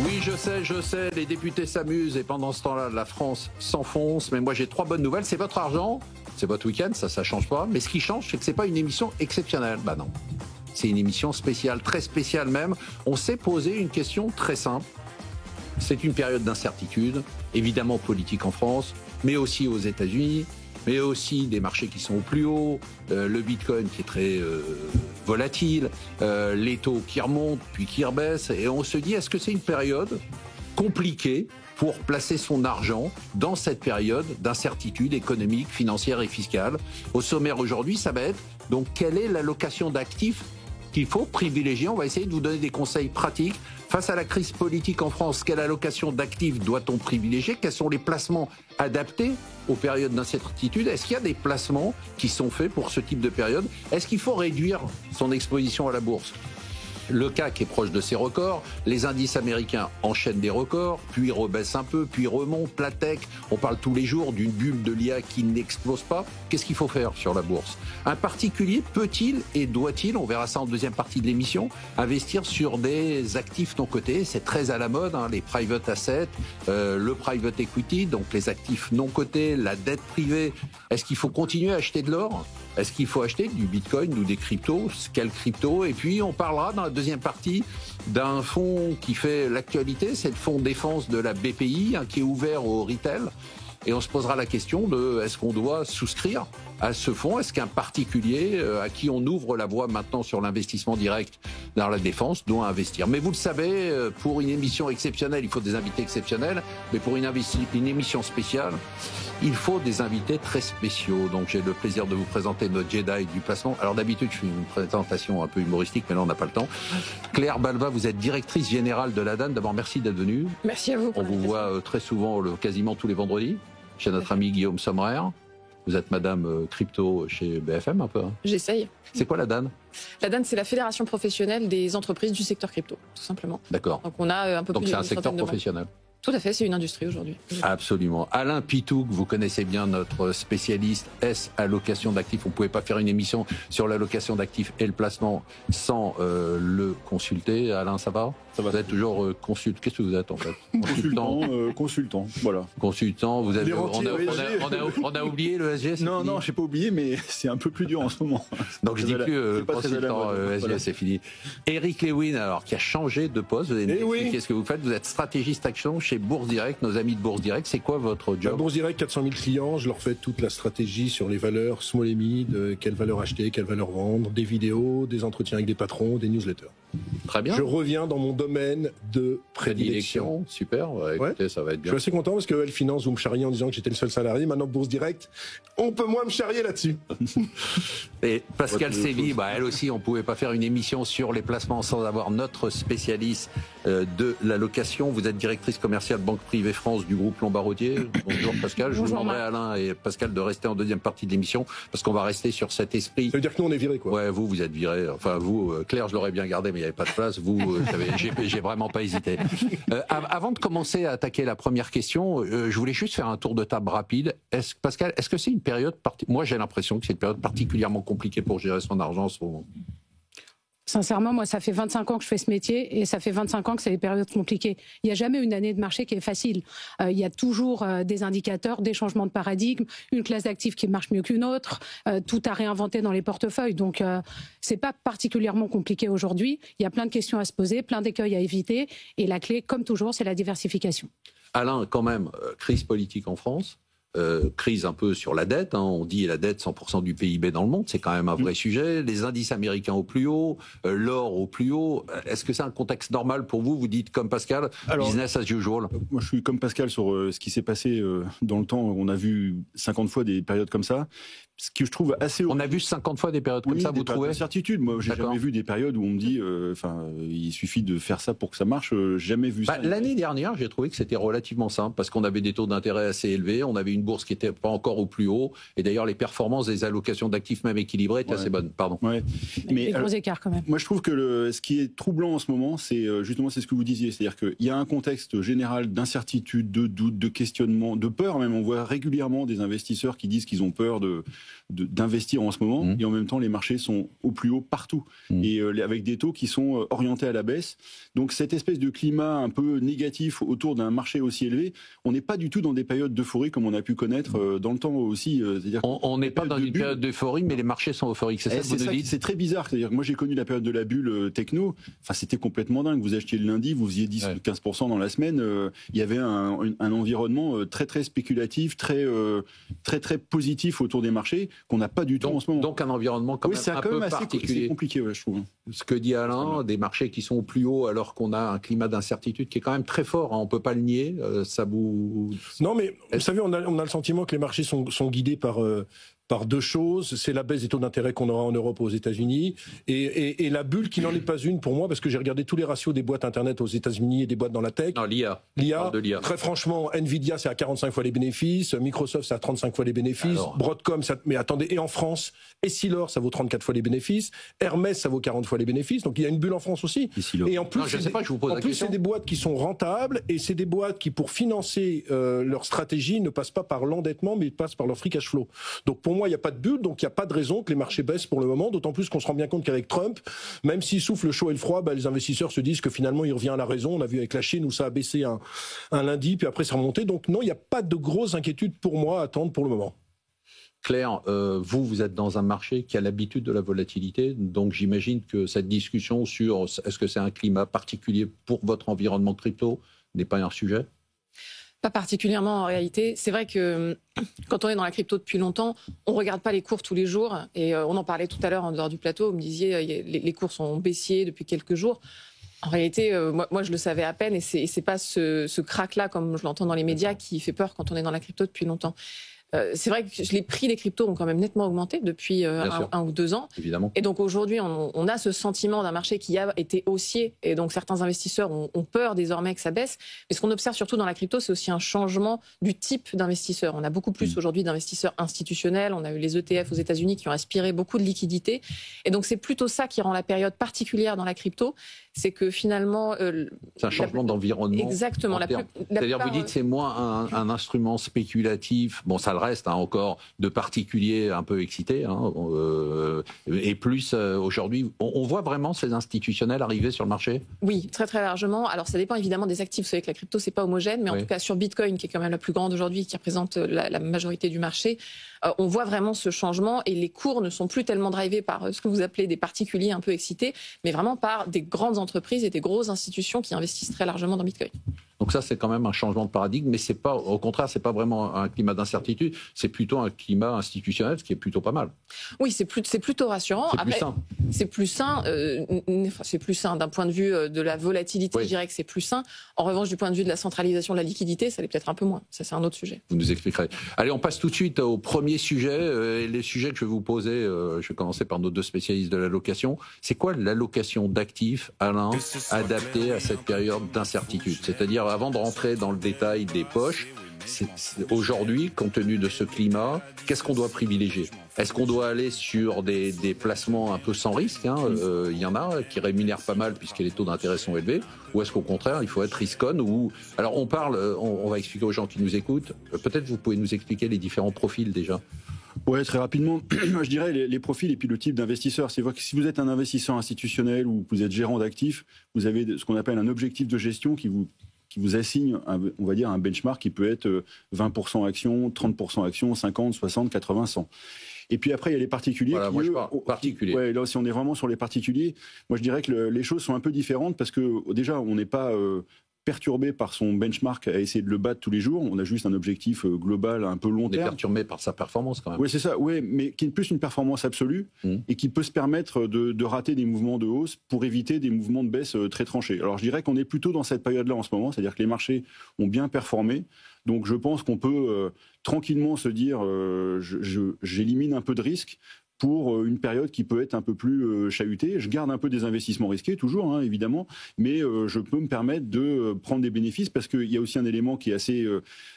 Oui, je sais, les députés s'amusent et pendant ce temps-là, la France s'enfonce. Mais moi, j'ai 3 bonnes nouvelles. C'est votre argent, c'est votre week-end, ça change pas. Mais ce qui change, c'est que c'est pas une émission exceptionnelle. Bah non, c'est une émission spéciale, très spéciale même. On s'est posé une question très simple. C'est une période d'incertitude, évidemment politique en France, mais aussi aux États-Unis, mais aussi des marchés qui sont au plus haut, le Bitcoin qui est très volatile, les taux qui remontent puis qui rebaissent. Et on se dit, est-ce que c'est une période compliquée pour placer son argent dans cette période d'incertitude économique, financière et fiscale? Au sommaire aujourd'hui, ça va être, donc, quelle est l'allocation d'actifs qu'il faut privilégier? On va essayer de vous donner des conseils pratiques. Face à la crise politique en France, quelle allocation d'actifs doit-on privilégier? Quels sont les placements adaptés aux périodes d'incertitude? Est-ce qu'il y a des placements qui sont faits pour ce type de période? Est-ce qu'il faut réduire son exposition à la bourse? Le CAC est proche de ses records, les indices américains enchaînent des records, puis rebaissent un peu, puis remontent, la tech, on parle tous les jours d'une bulle de l'IA qui n'explose pas. Qu'est-ce qu'il faut faire sur la bourse? Un particulier peut-il et doit-il, on verra ça en deuxième partie de l'émission, investir sur des actifs non cotés? C'est très à la mode, hein, les private assets, le private equity, donc les actifs non cotés, la dette privée. Est-ce qu'il faut continuer à acheter de l'or? Est-ce qu'il faut acheter du bitcoin ou des cryptos? Quelle crypto? Et puis on parlera dans la deuxième partie d'un fonds qui fait l'actualité, c'est le fonds défense de la BPI, hein, qui est ouvert au retail. Et on se posera la question de est-ce qu'on doit souscrire à ce fonds? Est-ce qu'un particulier à qui on ouvre la voie maintenant sur l'investissement direct dans la défense doit investir? Mais vous le savez, pour une émission exceptionnelle, il faut des invités exceptionnels. Mais pour une émission spéciale, il faut des invités très spéciaux. Donc j'ai le plaisir de vous présenter notre Jedi du placement. Alors d'habitude, je fais une présentation un peu humoristique, mais là on n'a pas le temps. Claire Balva, vous êtes directrice générale de la DAN. D'abord, merci d'être venue. Merci à vous. On vous voit très souvent, quasiment tous les vendredis, chez notre ami Guillaume Sommerer. Vous êtes madame crypto chez BFM un peu, hein? J'essaye. C'est quoi la DAN? La DAN, c'est la Fédération professionnelle des entreprises du secteur crypto, tout simplement. D'accord. Donc on a un peu Donc plus c'est un d'une secteur centaine de professionnel. Tout à fait, c'est une industrie aujourd'hui. Absolument. Alain Pitou, que vous connaissez bien, notre spécialiste allocation d'actifs. On ne pouvait pas faire une émission sur l'allocation d'actifs et le placement sans le consulter. Alain, ça va? Ça va. Vous êtes toujours consultant. Qu'est-ce que vous êtes en fait? Consultant, voilà. Consultant, vous avez. On a oublié le SG? Non, je n'ai pas oublié, mais c'est un peu plus dur en ce moment. Donc je dis plus consultant SG, voilà. C'est fini. Eric Lewin, alors, qui a changé de poste. Vous allez nous expliquer ce que vous faites. Vous êtes stratégiste action chez Bourse Direct, nos amis de Bourse Direct. C'est quoi votre job? Bourse Direct, 400 000 clients. Je leur fais toute la stratégie sur les valeurs small et mid, quelle valeur acheter, quelle valeur vendre, des vidéos, des entretiens avec des patrons, des newsletters. Très bien. Je reviens dans mon domaine de prédilection. Super, écoutez, ça va être bien. Je suis assez content parce que Elle Finance, vous me charriez en disant que j'étais le seul salarié. Maintenant, Bourse Direct, on peut moins me charrier là-dessus. Et Pascal Sévy, elle aussi, on ne pouvait pas faire une émission sur les placements sans avoir notre spécialiste de la location. Vous êtes directrice commerciale Banque Privée France du groupe Lombard-Odier. Bonjour Pascal. Je vous demanderai à Alain et Pascal de rester en deuxième partie de l'émission parce qu'on va rester sur cet esprit. Ça veut dire que nous, on est virés, quoi. Ouais, vous êtes virés. Enfin, vous, Claire, je l'aurais bien gardé, mais il n'y avait pas de place. Vous, j'ai vraiment pas hésité. Avant de commencer à attaquer la première question, je voulais juste faire un tour de table rapide. Pascal, est-ce que c'est une période moi, j'ai l'impression que c'est une période particulièrement compliquée pour gérer son argent en ce moment. Sincèrement, moi, ça fait 25 ans que je fais ce métier et ça fait 25 ans que c'est des périodes compliquées. Il n'y a jamais une année de marché qui est facile. Il y a toujours des indicateurs, des changements de paradigme, une classe d'actifs qui marche mieux qu'une autre, tout à réinventer dans les portefeuilles. Donc, c'est pas particulièrement compliqué aujourd'hui. Il y a plein de questions à se poser, plein d'écueils à éviter et la clé, comme toujours, c'est la diversification. Alain, quand même, crise politique en France. Crise un peu sur la dette, hein. On dit la dette 100% du PIB dans le monde, c'est quand même un vrai sujet. Les indices américains au plus haut, l'or au plus haut. Est-ce que c'est un contexte normal pour vous? Vous dites comme Pascal, business as usual. Moi je suis comme Pascal sur ce qui s'est passé dans le temps. On a vu 50 fois des périodes comme ça. Ce que je trouve assez... On a vu 50 fois des périodes comme ça, vous trouvez? Certitude. Moi, j'ai jamais vu des périodes où on me dit, il suffit de faire ça pour que ça marche. Jamais vu ça. L'année dernière, j'ai trouvé que c'était relativement simple parce qu'on avait des taux d'intérêt assez élevés, on avait une une bourse qui n'était pas encore au plus haut. Et d'ailleurs, les performances des allocations d'actifs même équilibrées étaient assez bonnes. Pardon. Ouais. Mais gros écarts quand même. Moi, je trouve que ce qui est troublant en ce moment, c'est justement c'est ce que vous disiez. C'est-à-dire qu'il y a un contexte général d'incertitude, de doute, de questionnement, de peur même. On voit régulièrement des investisseurs qui disent qu'ils ont peur d'investir en ce moment. Et en même temps, les marchés sont au plus haut partout. Et avec des taux qui sont orientés à la baisse. Donc, cette espèce de climat un peu négatif autour d'un marché aussi élevé, on n'est pas du tout dans des périodes d'euphorie comme on a pu connaître dans le temps aussi. C'est-à-dire on n'est pas dans une période d'euphorie, mais les marchés sont euphoriques. C'est ça que vous nous dites ? C'est très bizarre. C'est-à-dire que moi, j'ai connu la période de la bulle techno. Enfin, c'était complètement dingue. Vous achetiez le lundi, vous faisiez 10-15% dans la semaine. Il y avait un environnement très, très spéculatif, très, très, très positif autour des marchés qu'on n'a pas du tout en ce moment. Donc, un environnement quand même un peu particulier. C'est compliqué, je trouve. Ce que dit Alain, des marchés qui sont au plus haut alors qu'on a un climat d'incertitude qui est quand même très fort, hein, on ne peut pas le nier. Ça vous... Non, mais vous savez, on a le sentiment que les marchés sont guidés par deux choses. C'est la baisse des taux d'intérêt qu'on aura en Europe ou aux États-Unis et la bulle qui n'en est pas une pour moi, parce que j'ai regardé tous les ratios des boîtes Internet aux États-Unis et des boîtes dans la tech. Non, l'IA. Très franchement, Nvidia, c'est à 45 fois les bénéfices. Microsoft, c'est à 35 fois les bénéfices. Alors... Broadcom, mais attendez, et en France, Essilor, ça vaut 34 fois les bénéfices. Hermès, ça vaut 40 fois les bénéfices. Donc il y a une bulle en France aussi. Et en plus, c'est des boîtes qui sont rentables et c'est des boîtes qui, pour financer leur stratégie, ne passent pas par l'endettement, mais passent par leur free cash flow. Donc pour moi, il n'y a pas de bulle, donc il n'y a pas de raison que les marchés baissent pour le moment, d'autant plus qu'on se rend bien compte qu'avec Trump, même s'il souffle le chaud et le froid, les investisseurs se disent que finalement il revient à la raison. On a vu avec la Chine où ça a baissé un lundi, puis après c'est remonté. Donc non, il n'y a pas de grosses inquiétudes pour moi à attendre pour le moment. Claire, vous êtes dans un marché qui a l'habitude de la volatilité, donc j'imagine que cette discussion sur est-ce que c'est un climat particulier pour votre environnement crypto n'est pas un sujet ? Pas particulièrement en réalité. C'est vrai que quand on est dans la crypto depuis longtemps, on ne regarde pas les cours tous les jours. Et on en parlait tout à l'heure en dehors du plateau. Vous me disiez les cours sont baissiers depuis quelques jours. En réalité, moi, je le savais à peine. Et c'est pas ce crack-là, comme je l'entends dans les médias, qui fait peur quand on est dans la crypto depuis longtemps. C'est vrai que les prix des cryptos ont quand même nettement augmenté depuis 1 ou 2 ans. Évidemment. Et donc aujourd'hui, on a ce sentiment d'un marché qui a été haussier. Et donc certains investisseurs ont peur désormais que ça baisse. Mais ce qu'on observe surtout dans la crypto, c'est aussi un changement du type d'investisseur. On a beaucoup plus aujourd'hui d'investisseurs institutionnels. On a eu les ETF aux États-Unis qui ont aspiré beaucoup de liquidités. Et donc c'est plutôt ça qui rend la période particulière dans la crypto. C'est que finalement... c'est un changement d'environnement. Exactement. C'est-à-dire, vous dites c'est moins un instrument spéculatif. Bon, ça le reste encore de particuliers un peu excités. Et plus, aujourd'hui, on voit vraiment ces institutionnels arriver sur le marché ? Oui, très très largement. Alors ça dépend évidemment des actifs. Vous savez que la crypto, c'est pas homogène, mais en tout cas sur Bitcoin, qui est quand même la plus grande aujourd'hui, qui représente la majorité du marché, on voit vraiment ce changement et les cours ne sont plus tellement drivés par ce que vous appelez des particuliers un peu excités, mais vraiment par des grandes entreprises et des grosses institutions qui investissent très largement dans Bitcoin. Donc ça, c'est quand même un changement de paradigme, mais c'est pas, au contraire, c'est pas vraiment un climat d'incertitude, c'est plutôt un climat institutionnel, ce qui est plutôt pas mal. Oui, c'est plutôt rassurant. C'est plus sain. C'est plus sain. C'est plus sain d'un point de vue de la volatilité. Oui. Je dirais que c'est plus sain. En revanche, du point de vue de la centralisation de la liquidité, ça l'est peut-être un peu moins. Ça, c'est un autre sujet. Vous nous expliquerez. Allez, on passe tout de suite au premier sujet. Les sujets que je vais vous poser, je vais commencer par nos deux spécialistes de l'allocation. C'est quoi l'allocation d'actifs, Alain, adaptée à cette période d'incertitude ? C'est-à-dire, avant de rentrer dans le détail des poches, aujourd'hui, compte tenu de ce climat, qu'est-ce qu'on doit privilégier ? Est-ce qu'on doit aller sur des placements un peu sans risque ? Il y en a qui rémunèrent pas mal puisque les taux d'intérêt sont élevés. Ou est-ce qu'au contraire, il faut être risk-on ? Alors on va expliquer aux gens qui nous écoutent. Peut-être vous pouvez nous expliquer les différents profils déjà. Ouais, très rapidement, je dirais les profils et puis le type d'investisseur. C'est vrai que si vous êtes un investisseur institutionnel ou que vous êtes gérant d'actifs, vous avez ce qu'on appelle un objectif de gestion qui vous assigne, on va dire, un benchmark qui peut être 20% actions, 30% actions, 50, 60, 80, 100. Et puis après, il y a les particuliers. Voilà, moi je parle particuliers. Ouais, là, si on est vraiment sur les particuliers, moi je dirais que les choses sont un peu différentes parce que déjà, on n'est pas perturbé par son benchmark à essayer de le battre tous les jours. On a juste un objectif global un peu long terme. On est perturbé par sa performance quand même. Oui, c'est ça. Oui, mais qui est plus une performance absolue et qui peut se permettre de rater des mouvements de hausse pour éviter des mouvements de baisse très tranchés. Alors je dirais qu'on est plutôt dans cette période-là en ce moment, c'est-à-dire que les marchés ont bien performé. Donc je pense qu'on peut tranquillement se dire j'élimine un peu de risque pour une période qui peut être un peu plus chahutée. Je garde un peu des investissements risqués, toujours, évidemment, mais je peux me permettre de prendre des bénéfices parce qu'il y a aussi un élément qui est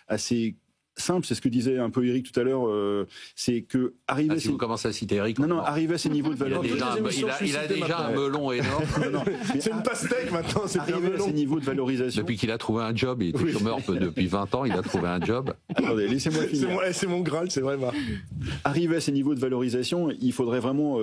assez simple, c'est ce que disait un peu Eric tout à l'heure, c'est que arriver... si vous commencez à citer Eric... arriver à ces niveaux de valorisation... Il a déjà un melon énorme. C'est une pastèque maintenant, c'est un melon. Arriver à ces niveaux de valorisation... Depuis qu'il a trouvé un job, il était chômeur depuis 20 ans, il a trouvé un job. Attendez, laissez-moi finir. C'est mon Graal, c'est vrai, Marc. Arriver à ces niveaux de valorisation, il faudrait vraiment...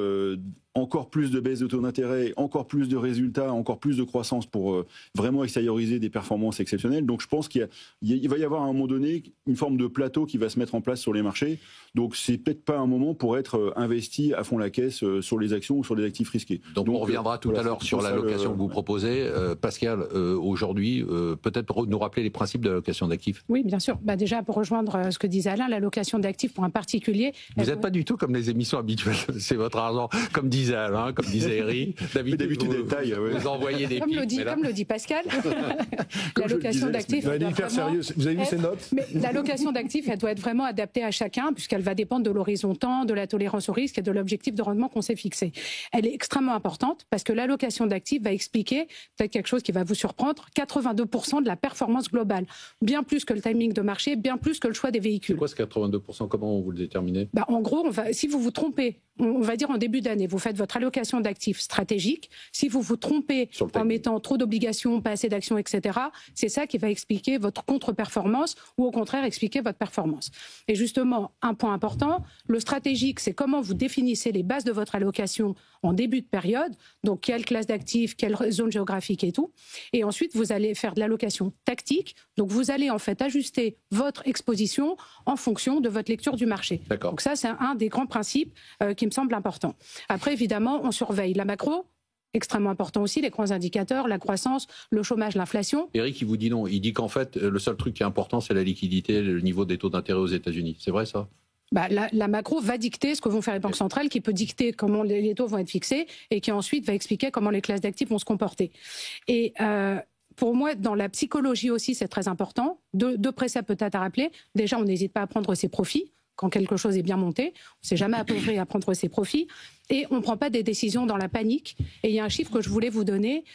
encore plus de baisse de taux d'intérêt, encore plus de résultats, encore plus de croissance pour vraiment extérioriser des performances exceptionnelles. Donc je pense qu'il va y avoir à un moment donné une forme de plateau qui va se mettre en place sur les marchés. Donc c'est peut-être pas un moment pour être investi à fond la caisse sur les actions ou sur les actifs risqués. Donc on reviendra tout à l'heure sur l'allocation que vous proposez. Pascal, aujourd'hui, peut-être nous rappeler les principes de l'allocation d'actifs. Oui, bien sûr. Déjà, pour rejoindre ce que disait Alain, l'allocation d'actifs pour un particulier... Vous n'êtes pas du tout comme les émissions habituelles. C'est votre argent, comme disait Alain, comme disait Eric. D'habitude, vous envoyez des pics. Comme le dit Pascal, l'allocation d'actifs... Vous allez y faire sérieux. Vous avez vu ces notes? Mais l'allocation d'actifs, elle doit être vraiment adaptée à chacun, puisqu'elle va dépendre de l'horizon temps, de la tolérance au risque et de l'objectif de rendement qu'on s'est fixé. Elle est extrêmement importante parce que l'allocation d'actifs va expliquer, peut-être quelque chose qui va vous surprendre, 82% de la performance globale. Bien plus que le timing de marché, bien plus que le choix des véhicules. C'est quoi ce 82%? Comment vous le déterminez? En gros, si vous vous trompez, on va dire en début d'année, vous faites votre allocation d'actifs stratégique. Si vous vous trompez en mettant trop d'obligations, pas assez d'actions, etc., c'est ça qui va expliquer votre contre-performance ou au contraire expliquer votre performance. Et justement, un point important, le stratégique, c'est comment vous définissez les bases de votre allocation en début de période, donc quelle classe d'actifs, quelle zone géographique et tout. Et ensuite, vous allez faire de l'allocation tactique, donc vous allez en fait ajuster votre exposition en fonction de votre lecture du marché. Donc ça, c'est un des grands principes qui me semble important. Après, évidemment, on surveille la macro, extrêmement important aussi, les grands indicateurs, la croissance, le chômage, l'inflation. Eric, il vous dit non. Il dit qu'en fait, le seul truc qui est important, c'est la liquidité, le niveau des taux d'intérêt aux États-Unis. C'est vrai, ça? La macro va dicter ce que vont faire les banques centrales, qui peut dicter comment les taux vont être fixés et qui ensuite va expliquer comment les classes d'actifs vont se comporter. Et pour moi, dans la psychologie aussi, c'est très important. Deux préceptes peut-être à rappeler. Déjà, on n'hésite pas à prendre ses profits quand quelque chose est bien monté. On ne s'est jamais appauvri à prendre ses profits. Et on ne prend pas des décisions dans la panique. Et il y a un chiffre que je voulais vous donner.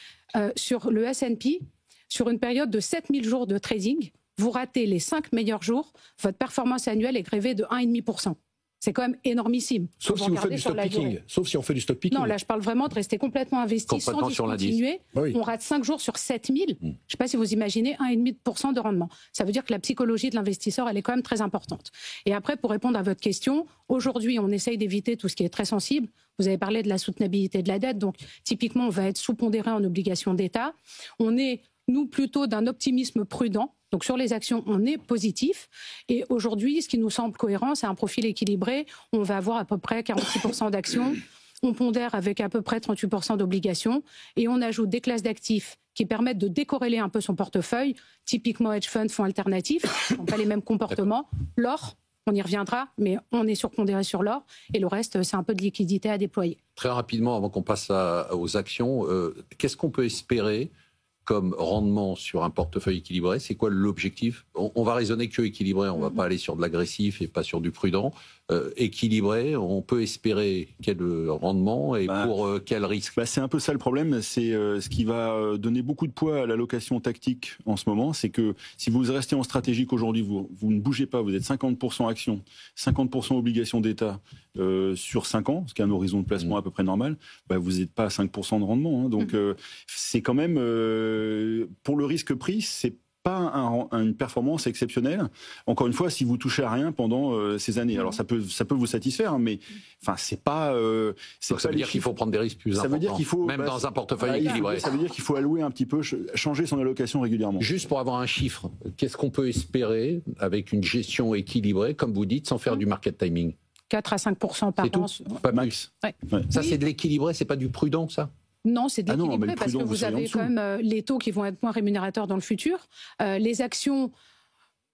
Sur le S&P, sur une période de 7000 jours de trading, vous ratez les 5 meilleurs jours, votre performance annuelle est grévée de 1,5%. C'est quand même énormissime. Sauf si vous faites du stock picking. Sauf si on fait du stock picking. Non, là, je parle vraiment de rester complètement investi sans discontinuer. Oui. On rate 5 jours sur 7000. Je ne sais pas si vous imaginez 1,5% de rendement. Ça veut dire que la psychologie de l'investisseur, elle est quand même très importante. Et après, pour répondre à votre question, aujourd'hui, on essaye d'éviter tout ce qui est très sensible. Vous avez parlé de la soutenabilité de la dette. Donc, typiquement, on va être sous-pondéré en obligations d'État. On est, nous, plutôt d'un optimisme prudent. Donc sur les actions, on est positif. Et aujourd'hui, ce qui nous semble cohérent, c'est un profil équilibré. On va avoir à peu près 46% d'actions. On pondère avec à peu près 38% d'obligations. Et on ajoute des classes d'actifs qui permettent de décorréler un peu son portefeuille. Typiquement hedge funds, fonds alternatifs. Ils n'ont pas les mêmes comportements. L'or, on y reviendra, mais on est surpondéré sur l'or. Et le reste, c'est un peu de liquidité à déployer. Très rapidement, avant qu'on passe aux actions, qu'est-ce qu'on peut espérer comme rendement sur un portefeuille équilibré? C'est quoi l'objectif? On va raisonner que équilibré, on ne va pas aller sur de l'agressif et pas sur du prudent. Équilibré, on peut espérer quel rendement et pour quel risque? C'est un peu ça le problème, c'est ce qui va donner beaucoup de poids à l'allocation tactique en ce moment, c'est que si vous restez en stratégique aujourd'hui, vous ne bougez pas, vous êtes 50% actions, 50% obligations d'État sur 5 ans, ce qui est un horizon de placement à peu près normal, vous n'êtes pas à 5% de rendement. Hein, donc c'est quand même, pour le risque pris, c'est pas une performance exceptionnelle. Encore une fois, si vous touchez à rien pendant ces années, alors ça peut vous satisfaire, hein, mais enfin c'est pas. Donc ça veut dire qu'il faut prendre des risques plus importants. Ça veut dire qu'il faut même dans un portefeuille équilibré. Ça veut dire qu'il faut allouer un petit peu, changer son allocation régulièrement. Juste pour avoir un chiffre, qu'est-ce qu'on peut espérer avec une gestion équilibrée, comme vous dites, sans faire du market timing? 4 à 5% par an. Pas max. Ouais. Ça c'est de l'équilibré, c'est pas du prudent, ça? Non, c'est de l'équilibré parce que vous avez quand même les taux qui vont être moins rémunérateurs dans le futur. Les actions,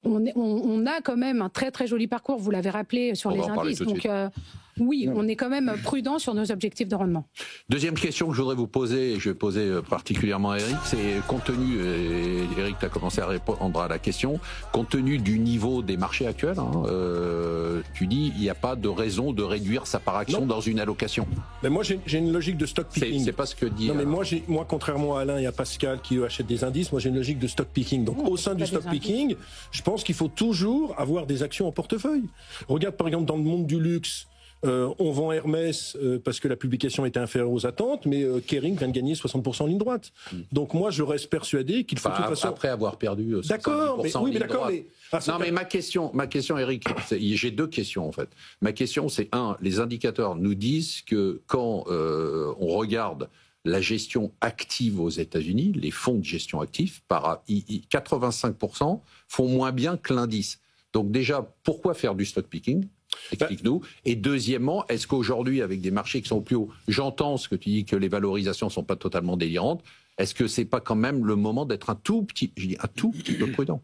on a quand même un très très joli parcours, vous l'avez rappelé, sur les indices. Donc oui, on est quand même prudent sur nos objectifs de rendement. Deuxième question que je voudrais vous poser, et je vais poser particulièrement à Eric, c'est compte tenu, et Eric, tu as commencé à répondre à la question, compte tenu du niveau des marchés actuels, tu dis il n'y a pas de raison de réduire sa part action dans une allocation. Mais moi, j'ai une logique de stock picking. C'est pas ce que dit... Non, mais moi, contrairement à Alain et à Pascal qui eux achètent des indices, moi j'ai une logique de stock picking. Donc au sein du stock picking, je pense qu'il faut toujours avoir des actions en portefeuille. Regarde par exemple dans le monde du luxe, on vend Hermès parce que la publication était inférieure aux attentes, mais Kering vient de gagner 60% en ligne droite. Donc moi, je reste persuadé qu'il faut de toute façon... Après avoir perdu 70% d'accord, mais, oui, mais d'accord, mais... Non, mais ma question, Eric, j'ai deux questions en fait. Ma question, c'est les indicateurs nous disent que quand on regarde la gestion active aux États-Unis, les fonds de gestion active, 85% font moins bien que l'indice. Donc déjà, pourquoi faire du stock picking ? Explique-nous. Et deuxièmement, est-ce qu'aujourd'hui, avec des marchés qui sont plus hauts, j'entends ce que tu dis que les valorisations sont pas totalement délirantes, est-ce que c'est pas quand même le moment d'être un tout petit peu prudent ?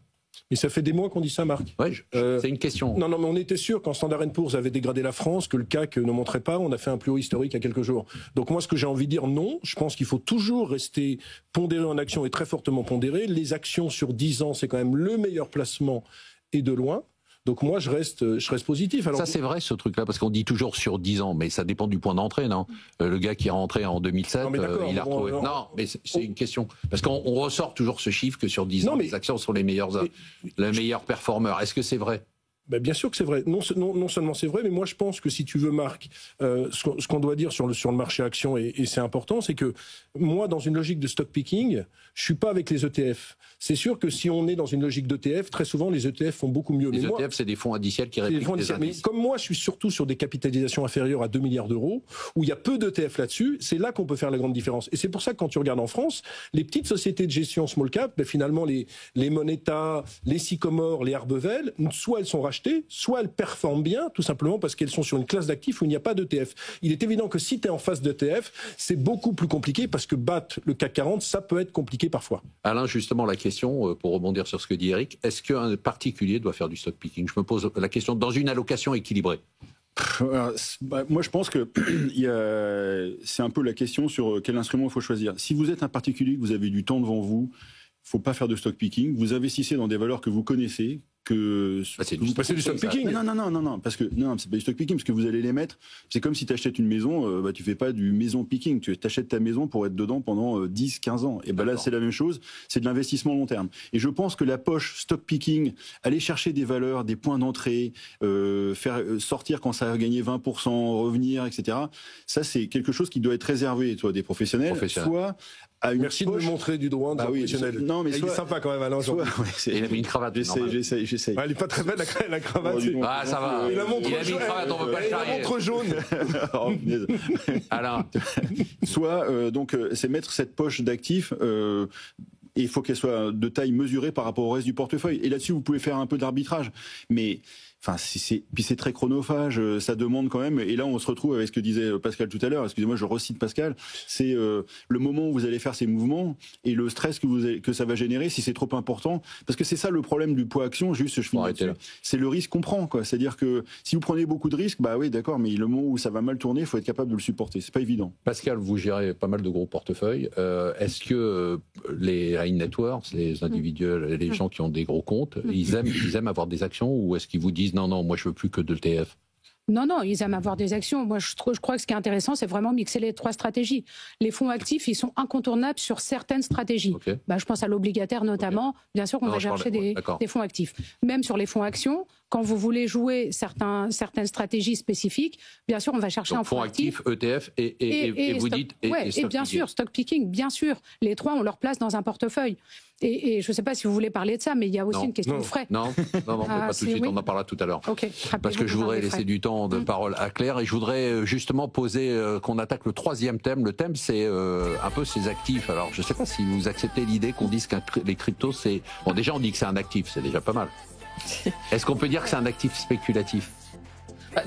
Mais ça fait des mois qu'on dit ça, Marc. Ouais, c'est une question. Non, mais on était sûr quand Standard & Poor's avait dégradé la France, que le CAC ne montrait pas, on a fait un plus haut historique il y a quelques jours. Donc moi, ce que j'ai envie de dire, non, je pense qu'il faut toujours rester pondéré en action et très fortement pondéré. Les actions sur 10 ans, c'est quand même le meilleur placement et de loin. Donc moi, je reste positif. Alors, ça, c'est vrai, ce truc-là, parce qu'on dit toujours sur 10 ans, mais ça dépend du point d'entrée, non ? Le gars qui est rentré en 2007, il a retrouvé... Non, mais c'est une question. Parce qu'on ressort toujours ce chiffre que sur 10 ans, les actions sont les meilleurs performeurs. Est-ce que c'est vrai ? Ben bien sûr que c'est vrai. Non seulement c'est vrai, mais moi je pense que si tu veux, Marc, ce qu'on doit dire sur le marché action, et c'est important, c'est que moi, dans une logique de stock picking, je suis pas avec les ETF. C'est sûr que si on est dans une logique d'ETF, très souvent les ETF font beaucoup mieux. Les ETF, c'est des fonds indiciels qui répliquent des indices. Mais comme moi, je suis surtout sur des capitalisations inférieures à 2 milliards d'euros, où il y a peu d'ETF là-dessus, c'est là qu'on peut faire la grande différence. Et c'est pour ça que quand tu regardes en France, les petites sociétés de gestion small cap, ben finalement les Moneta, les Sycomore, les Arbevel, soit elles sont rachetées, soit elles performent bien, tout simplement parce qu'elles sont sur une classe d'actifs où il n'y a pas d'ETF. Il est évident que si tu es en face d'ETF, c'est beaucoup plus compliqué parce que battre le CAC 40, ça peut être compliqué parfois. Alain, justement, la question, pour rebondir sur ce que dit Eric, est-ce qu'un particulier doit faire du stock picking ? Je me pose la question dans une allocation équilibrée. Moi, je pense que c'est un peu la question sur quel instrument il faut choisir. Si vous êtes un particulier, que vous avez du temps devant vous, il ne faut pas faire de stock picking. Vous investissez dans des valeurs que vous connaissez. Vous passez du stock picking. Non, parce que c'est pas du stock picking, parce que vous allez les mettre. C'est comme si tu achètes une maison, tu fais pas du maison picking, tu achètes ta maison pour être dedans pendant 10-15 ans. Et là, c'est la même chose, c'est de l'investissement long terme. Et je pense que la poche stock picking, aller chercher des valeurs, des points d'entrée, faire sortir quand ça a gagné 20%, revenir, etc. Ça, c'est quelque chose qui doit être réservé, des professionnels. soit à une Merci poche... de me montrer du droit professionnel. Non, mais il est sympa quand même, Alain. Il a mis une cravate. J'essaie. Elle est pas très belle la cravate. Ça va. Il a mis une cravate, on veut pas la montre jaune. Alain. Soit c'est mettre cette poche d'actifs. Et il faut qu'elle soit de taille mesurée par rapport au reste du portefeuille. Et là-dessus, vous pouvez faire un peu d'arbitrage. Mais puis c'est très chronophage, ça demande quand même. Et là, on se retrouve avec ce que disait Pascal tout à l'heure. Excusez-moi, je recite Pascal. C'est le moment où vous allez faire ces mouvements et le stress que ça va générer si c'est trop important. Parce que c'est ça le problème du poids action. Juste, je finis là-dessus. C'est le risque qu'on prend, quoi. C'est-à-dire que si vous prenez beaucoup de risques, oui, d'accord, mais le moment où ça va mal tourner, il faut être capable de le supporter. C'est pas évident. Pascal, vous gérez pas mal de gros portefeuilles. Est-ce que les high net worth, les individuels, les gens qui ont des gros comptes, ils aiment avoir des actions, ou est-ce qu'ils vous disent non, moi je veux plus que de l'ETF? Non, ils aiment avoir des actions. Moi, je crois que ce qui est intéressant, c'est vraiment mixer les trois stratégies. Les fonds actifs, ils sont incontournables sur certaines stratégies. Okay. Je pense à l'obligataire notamment. Okay. Bien sûr qu'on va chercher des fonds actifs. Même sur les fonds actions, quand vous voulez jouer certaines stratégies spécifiques, bien sûr, on va chercher un fonds actif, ETF et vous dites... Et bien sûr, stock picking, bien sûr. Les trois, on leur place dans un portefeuille. Et je ne sais pas si vous voulez parler de ça, mais il y a aussi une question de frais. Non, pas tout de suite, on en parlera tout à l'heure. Okay. Parce que je voudrais laisser du temps de parole à Claire, et je voudrais justement poser, qu'on attaque le troisième thème. Le thème, c'est un peu ces actifs. Alors, je ne sais pas si vous acceptez l'idée qu'on dise que les cryptos, c'est... Bon, déjà, on dit que c'est un actif, c'est déjà pas mal. Est-ce qu'on peut dire que c'est un actif spéculatif ?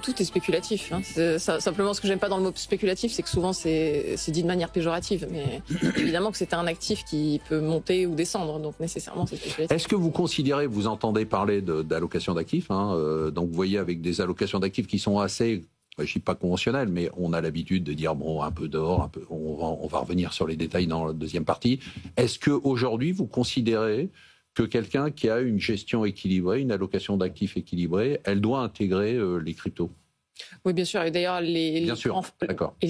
Tout est spéculatif. Simplement, ce que j'aime pas dans le mot spéculatif, c'est que souvent c'est dit de manière péjorative. Mais évidemment que c'est un actif qui peut monter ou descendre, donc nécessairement c'est spéculatif. Est-ce que vous considérez, vous entendez parler d'allocation d'actifs, donc vous voyez avec des allocations d'actifs qui sont assez je dis pas conventionnel, mais on a l'habitude de dire bon, un peu d'or, on va revenir sur les détails dans la deuxième partie. Est-ce que aujourd'hui vous considérez que quelqu'un qui a une gestion équilibrée, une allocation d'actifs équilibrée, elle doit intégrer les cryptos? Oui, bien sûr. Et d'ailleurs, les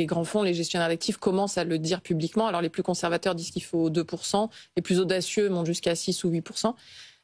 grands fonds, les gestionnaires d'actifs commencent à le dire publiquement. Alors, les plus conservateurs disent qu'il faut 2%, les plus audacieux montent jusqu'à 6 ou 8%.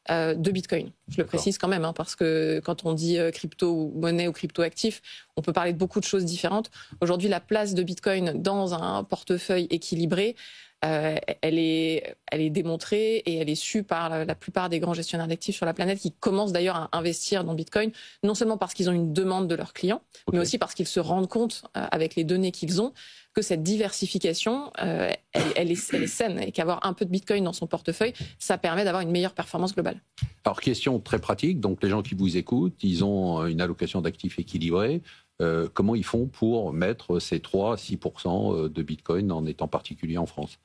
De Bitcoin. Je le précise quand même, parce que quand on dit crypto ou monnaie ou crypto-actif, on peut parler de beaucoup de choses différentes. Aujourd'hui, la place de Bitcoin dans un portefeuille équilibré, elle est démontrée et elle est sue par la plupart des grands gestionnaires d'actifs sur la planète qui commencent d'ailleurs à investir dans Bitcoin, non seulement parce qu'ils ont une demande de leurs clients, mais aussi parce qu'ils se rendent compte, avec les données qu'ils ont, que cette diversification, elle est saine et qu'avoir un peu de Bitcoin dans son portefeuille, ça permet d'avoir une meilleure performance globale. Alors, question très pratique, donc les gens qui vous écoutent, ils ont une allocation d'actifs équilibrée. Comment ils font pour mettre ces 3-6% de Bitcoin en étant particulier en France?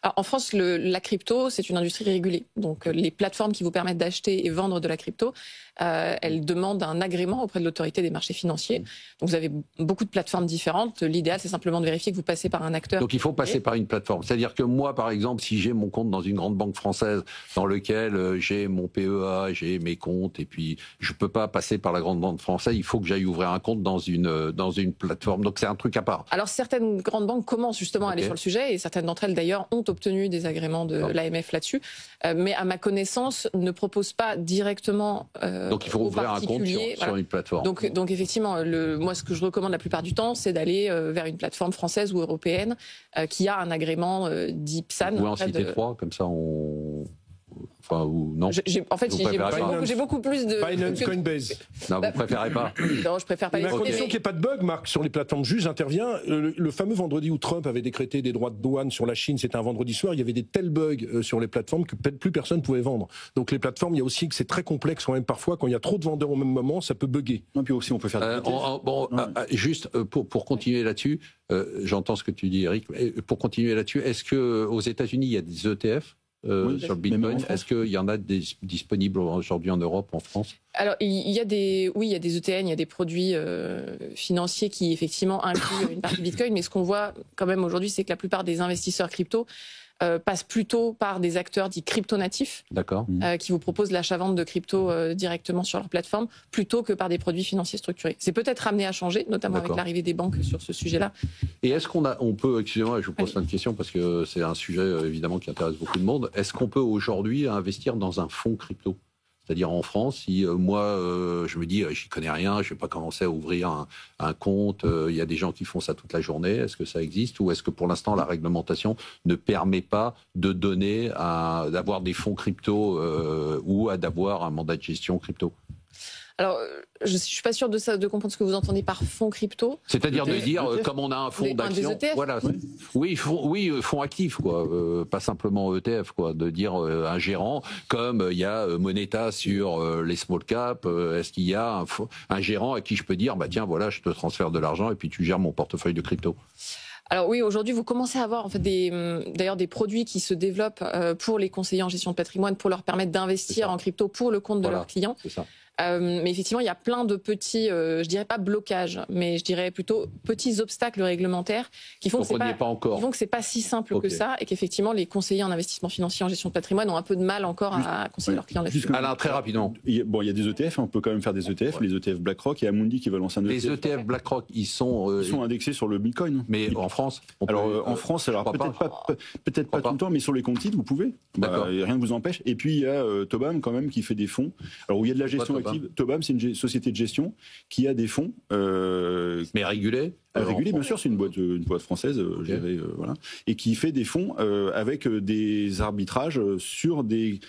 Alors, en France, la crypto, c'est une industrie régulée. Donc, les plateformes qui vous permettent d'acheter et vendre de la crypto, elles demandent un agrément auprès de l'autorité des marchés financiers. Donc, vous avez beaucoup de plateformes différentes. L'idéal, c'est simplement de vérifier que vous passez par un acteur. Donc, il faut passer par une plateforme. C'est-à-dire que moi, par exemple, si j'ai mon compte dans une grande banque française dans lequel j'ai mon PEA, j'ai mes comptes, et puis je peux pas passer par la grande banque française, il faut que j'aille ouvrir un compte dans une plateforme. Donc, c'est un truc à part. Alors, certaines grandes banques commencent justement à aller sur le sujet, et certaines d'entre elles, d'ailleurs, ont obtenu des agréments de l'AMF là-dessus, mais à ma connaissance ne propose pas directement donc il faut ouvrir un compte sur une plateforme. Donc effectivement, moi ce que je recommande la plupart du temps, c'est d'aller vers une plateforme française ou européenne qui a un agrément dit PSAN. Vous pouvez en citer 3, comme ça on... Enfin, ou non. J'ai beaucoup plus de... Binance, Coinbase. Non, vous préférez pas? Non, je préfère pas. Mais à condition qu'il n'y ait pas de bug, Marc, sur les plateformes juges, j'interviens. Le fameux vendredi où Trump avait décrété des droits de douane sur la Chine, c'était un vendredi soir, il y avait des tels bugs sur les plateformes que plus personne ne pouvait vendre. Donc les plateformes, il y a aussi que c'est très complexe quand même parfois, quand il y a trop de vendeurs au même moment, ça peut bugger. Et puis aussi on peut faire juste pour continuer là-dessus, j'entends ce que tu dis, Eric, pour continuer là-dessus, est-ce qu'aux États-Unis il y a des ETF sur le Bitcoin? Est-ce qu'il y en a des disponibles aujourd'hui en Europe, en France? Alors, il y a des ETN, il y a des produits financiers qui effectivement incluent une partie Bitcoin, mais ce qu'on voit quand même aujourd'hui, c'est que la plupart des investisseurs crypto passent plutôt par des acteurs dits crypto-natifs, qui vous proposent l'achat-vente de crypto directement sur leur plateforme, plutôt que par des produits financiers structurés. C'est peut-être amené à changer, notamment avec l'arrivée des banques sur ce sujet-là. Et est-ce on peut, excusez-moi, je vous pose plein de questions parce que c'est un sujet évidemment qui intéresse beaucoup de monde, est-ce qu'on peut aujourd'hui investir dans un fonds crypto? C'est-à-dire en France, si moi je me dis j'y connais rien, je vais pas commencer à ouvrir un compte, il y a des gens qui font ça toute la journée, est-ce que ça existe ou est-ce que pour l'instant la réglementation ne permet pas de donner d'avoir des fonds crypto ou d'avoir un mandat de gestion crypto? Alors, je ne suis pas sûre de comprendre ce que vous entendez par fonds crypto. C'est-à-dire de dire, comme on a un fonds d'action, voilà, fonds actifs, quoi, pas simplement ETF, quoi, de dire un gérant, comme il y a Moneta sur les small caps, est-ce qu'il y a un gérant à qui je peux dire, bah tiens, voilà, je te transfère de l'argent et puis tu gères mon portefeuille de crypto? Alors oui, aujourd'hui, vous commencez à avoir en fait d'ailleurs des produits qui se développent pour les conseillers en gestion de patrimoine pour leur permettre d'investir en crypto pour le compte de leurs clients. C'est ça. Mais effectivement, il y a plein de petits, je dirais pas blocages, mais je dirais plutôt petits obstacles réglementaires qui font que c'est pas si simple que ça, et qu'effectivement les conseillers en investissement financier, en gestion de patrimoine ont un peu de mal encore à conseiller leurs clients là-dessus. Alain, très rapidement. Il y a des ETF, on peut quand même faire des ETF, les ETF BlackRock et Amundi qui va lancer un ETF. Les ETF BlackRock, ils sont indexés sur le Bitcoin. Mais en France, en France, peut-être pas tout le temps, mais sur les comptes titres, vous pouvez. Rien ne vous empêche. Et puis il y a Tobam quand même qui fait des fonds. Alors où il y a de la gestion active. Tobam, c'est une société de gestion qui a des fonds. Mais régulés. Régulé, bien sûr, c'est une boîte française, gérée, voilà, et qui fait des fonds avec des arbitrages sur des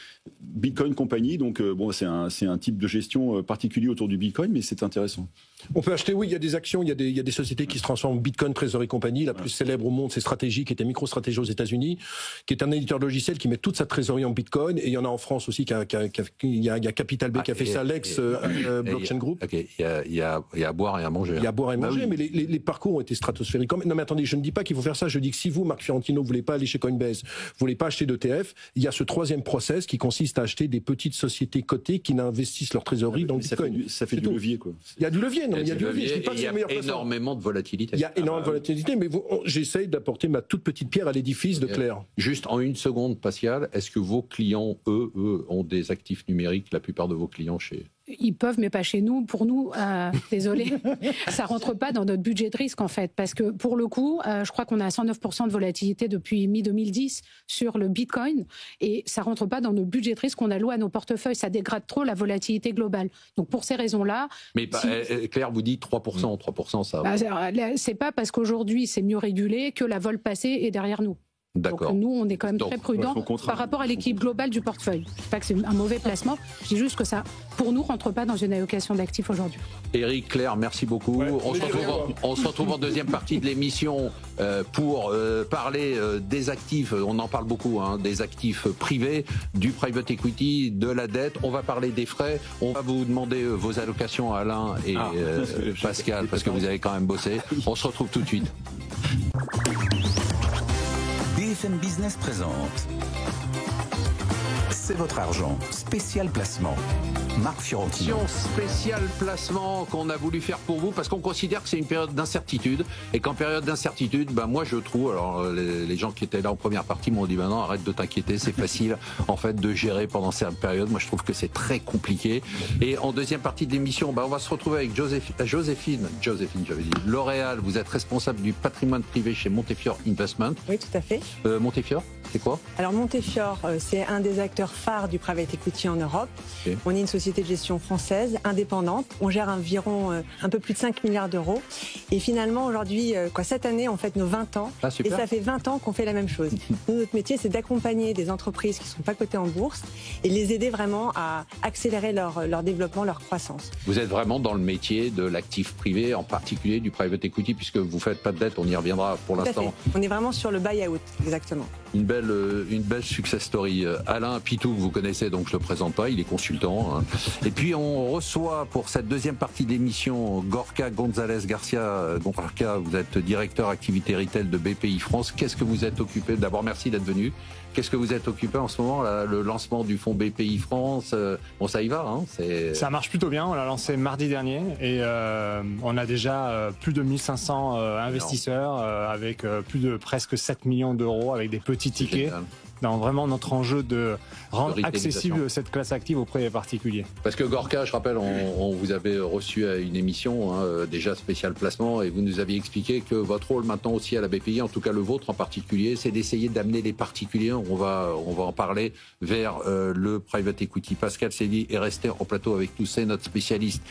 Bitcoin compagnies. Donc, c'est un type de gestion particulier autour du Bitcoin, mais c'est intéressant. On peut acheter, oui, il y a des actions, il y a des sociétés qui se transforment en Bitcoin Treasury Company. La plus célèbre au monde, c'est Stratégie, qui était MicroStrategy aux États-Unis, qui est un éditeur de logiciel qui met toute sa trésorerie en Bitcoin. Et il y en a en France aussi, il y a Capital B qui a fait ça, Lex Blockchain Group. Il y a à boire et à manger. Il y a à boire et à manger, mais les parcours ont été stratosphériques. Non mais attendez, je ne dis pas qu'il faut faire ça, je dis que si vous, Marc Fiorentino, vous voulez pas aller chez Coinbase, vous voulez pas acheter d'ETF, il y a ce troisième process qui consiste à acheter des petites sociétés cotées qui n'investissent leur trésorerie dans le Bitcoin. Ça fait du levier, quoi. Il y a du levier, non, il y a du levier. Je dis pas que c'est la meilleure façon. Énormément de volatilité. Il y a énormément de volatilité, mais j'essaye d'apporter ma toute petite pierre à l'édifice de Claire. Juste en une seconde, Pascal, est-ce que vos clients, eux, ont des actifs numériques, la plupart de vos clients chez... Ils peuvent, mais pas chez nous. Pour nous, désolé, ça rentre pas dans notre budget de risque en fait, parce que pour le coup, je crois qu'on a 109% de volatilité depuis mi-2010 sur le Bitcoin, et ça rentre pas dans nos budgets de risque qu'on alloue à nos portefeuilles. Ça dégrade trop la volatilité globale. Donc pour ces raisons-là. Mais Claire vous dit 3%, 3% ça. C'est pas parce qu'aujourd'hui c'est mieux régulé que la vol passée est derrière nous. D'accord. Donc nous, on est quand même très prudents par rapport à l'équilibre global du portefeuille. Je ne dis pas que c'est un mauvais placement, je dis juste que ça, pour nous, ne rentre pas dans une allocation d'actifs aujourd'hui. Éric, Claire, merci beaucoup. Ouais, on se retrouve en deuxième partie de l'émission pour parler des actifs, on en parle beaucoup, hein, des actifs privés, du private equity, de la dette. On va parler des frais. On va vous demander vos allocations, Alain et Pascal, parce que vous avez quand même bossé. On se retrouve tout de suite. BFM Business présente C'est votre argent, spécial placement. Marc Fiorentino. Spécial placement qu'on a voulu faire pour vous parce qu'on considère que c'est une période d'incertitude et qu'en période d'incertitude, moi je trouve, alors les gens qui étaient là en première partie m'ont dit non, arrête de t'inquiéter, c'est facile en fait de gérer pendant cette période. Moi je trouve que c'est très compliqué. Et en deuxième partie de l'émission, on va se retrouver avec Joséphine, j'avais dit, L'Oréal. Vous êtes responsable du patrimoine privé chez Montefiore Investment. Oui, tout à fait. Montefiore, c'est quoi? Alors Montefiore, c'est un des acteurs phares du private equity en Europe. Okay. On est une société de gestion française, indépendante. On gère environ un peu plus de 5 milliards d'euros. Et finalement, aujourd'hui, cette année, on fête nos 20 ans. Ah, et ça fait 20 ans qu'on fait la même chose. Nous, notre métier, c'est d'accompagner des entreprises qui ne sont pas cotées en bourse et les aider vraiment à accélérer leur développement, leur croissance. Vous êtes vraiment dans le métier de l'actif privé, en particulier du private equity, puisque vous ne faites pas de dette, on y reviendra pour l'instant. On est vraiment sur le buy-out, exactement. Une belle success story. Alain Pitou, que vous connaissez, donc je ne le présente pas, il est consultant. Hein. Et puis on reçoit pour cette deuxième partie d'émission Gorka González Garcia. Gorka, vous êtes directeur activité retail de BPI France. Qu'est-ce que vous êtes occupé? D'abord, merci d'être venu. Qu'est-ce que vous êtes occupé en ce moment là, le lancement du fonds BPI France, ça y va, hein, ça marche plutôt bien. On l'a lancé mardi dernier et on a déjà plus de 1500 investisseurs avec plus de presque 7 millions d'euros avec des petits tickets. Dans vraiment notre enjeu de rendre accessible cette classe active auprès des particuliers. Parce que Gorka, je rappelle, on vous avait reçu à une émission, déjà spécial placement, et vous nous aviez expliqué que votre rôle maintenant aussi à la BPI, en tout cas le vôtre en particulier, c'est d'essayer d'amener les particuliers, on va en parler, vers le private equity. Pascal Sévy est resté en plateau avec nous, c'est notre spécialiste.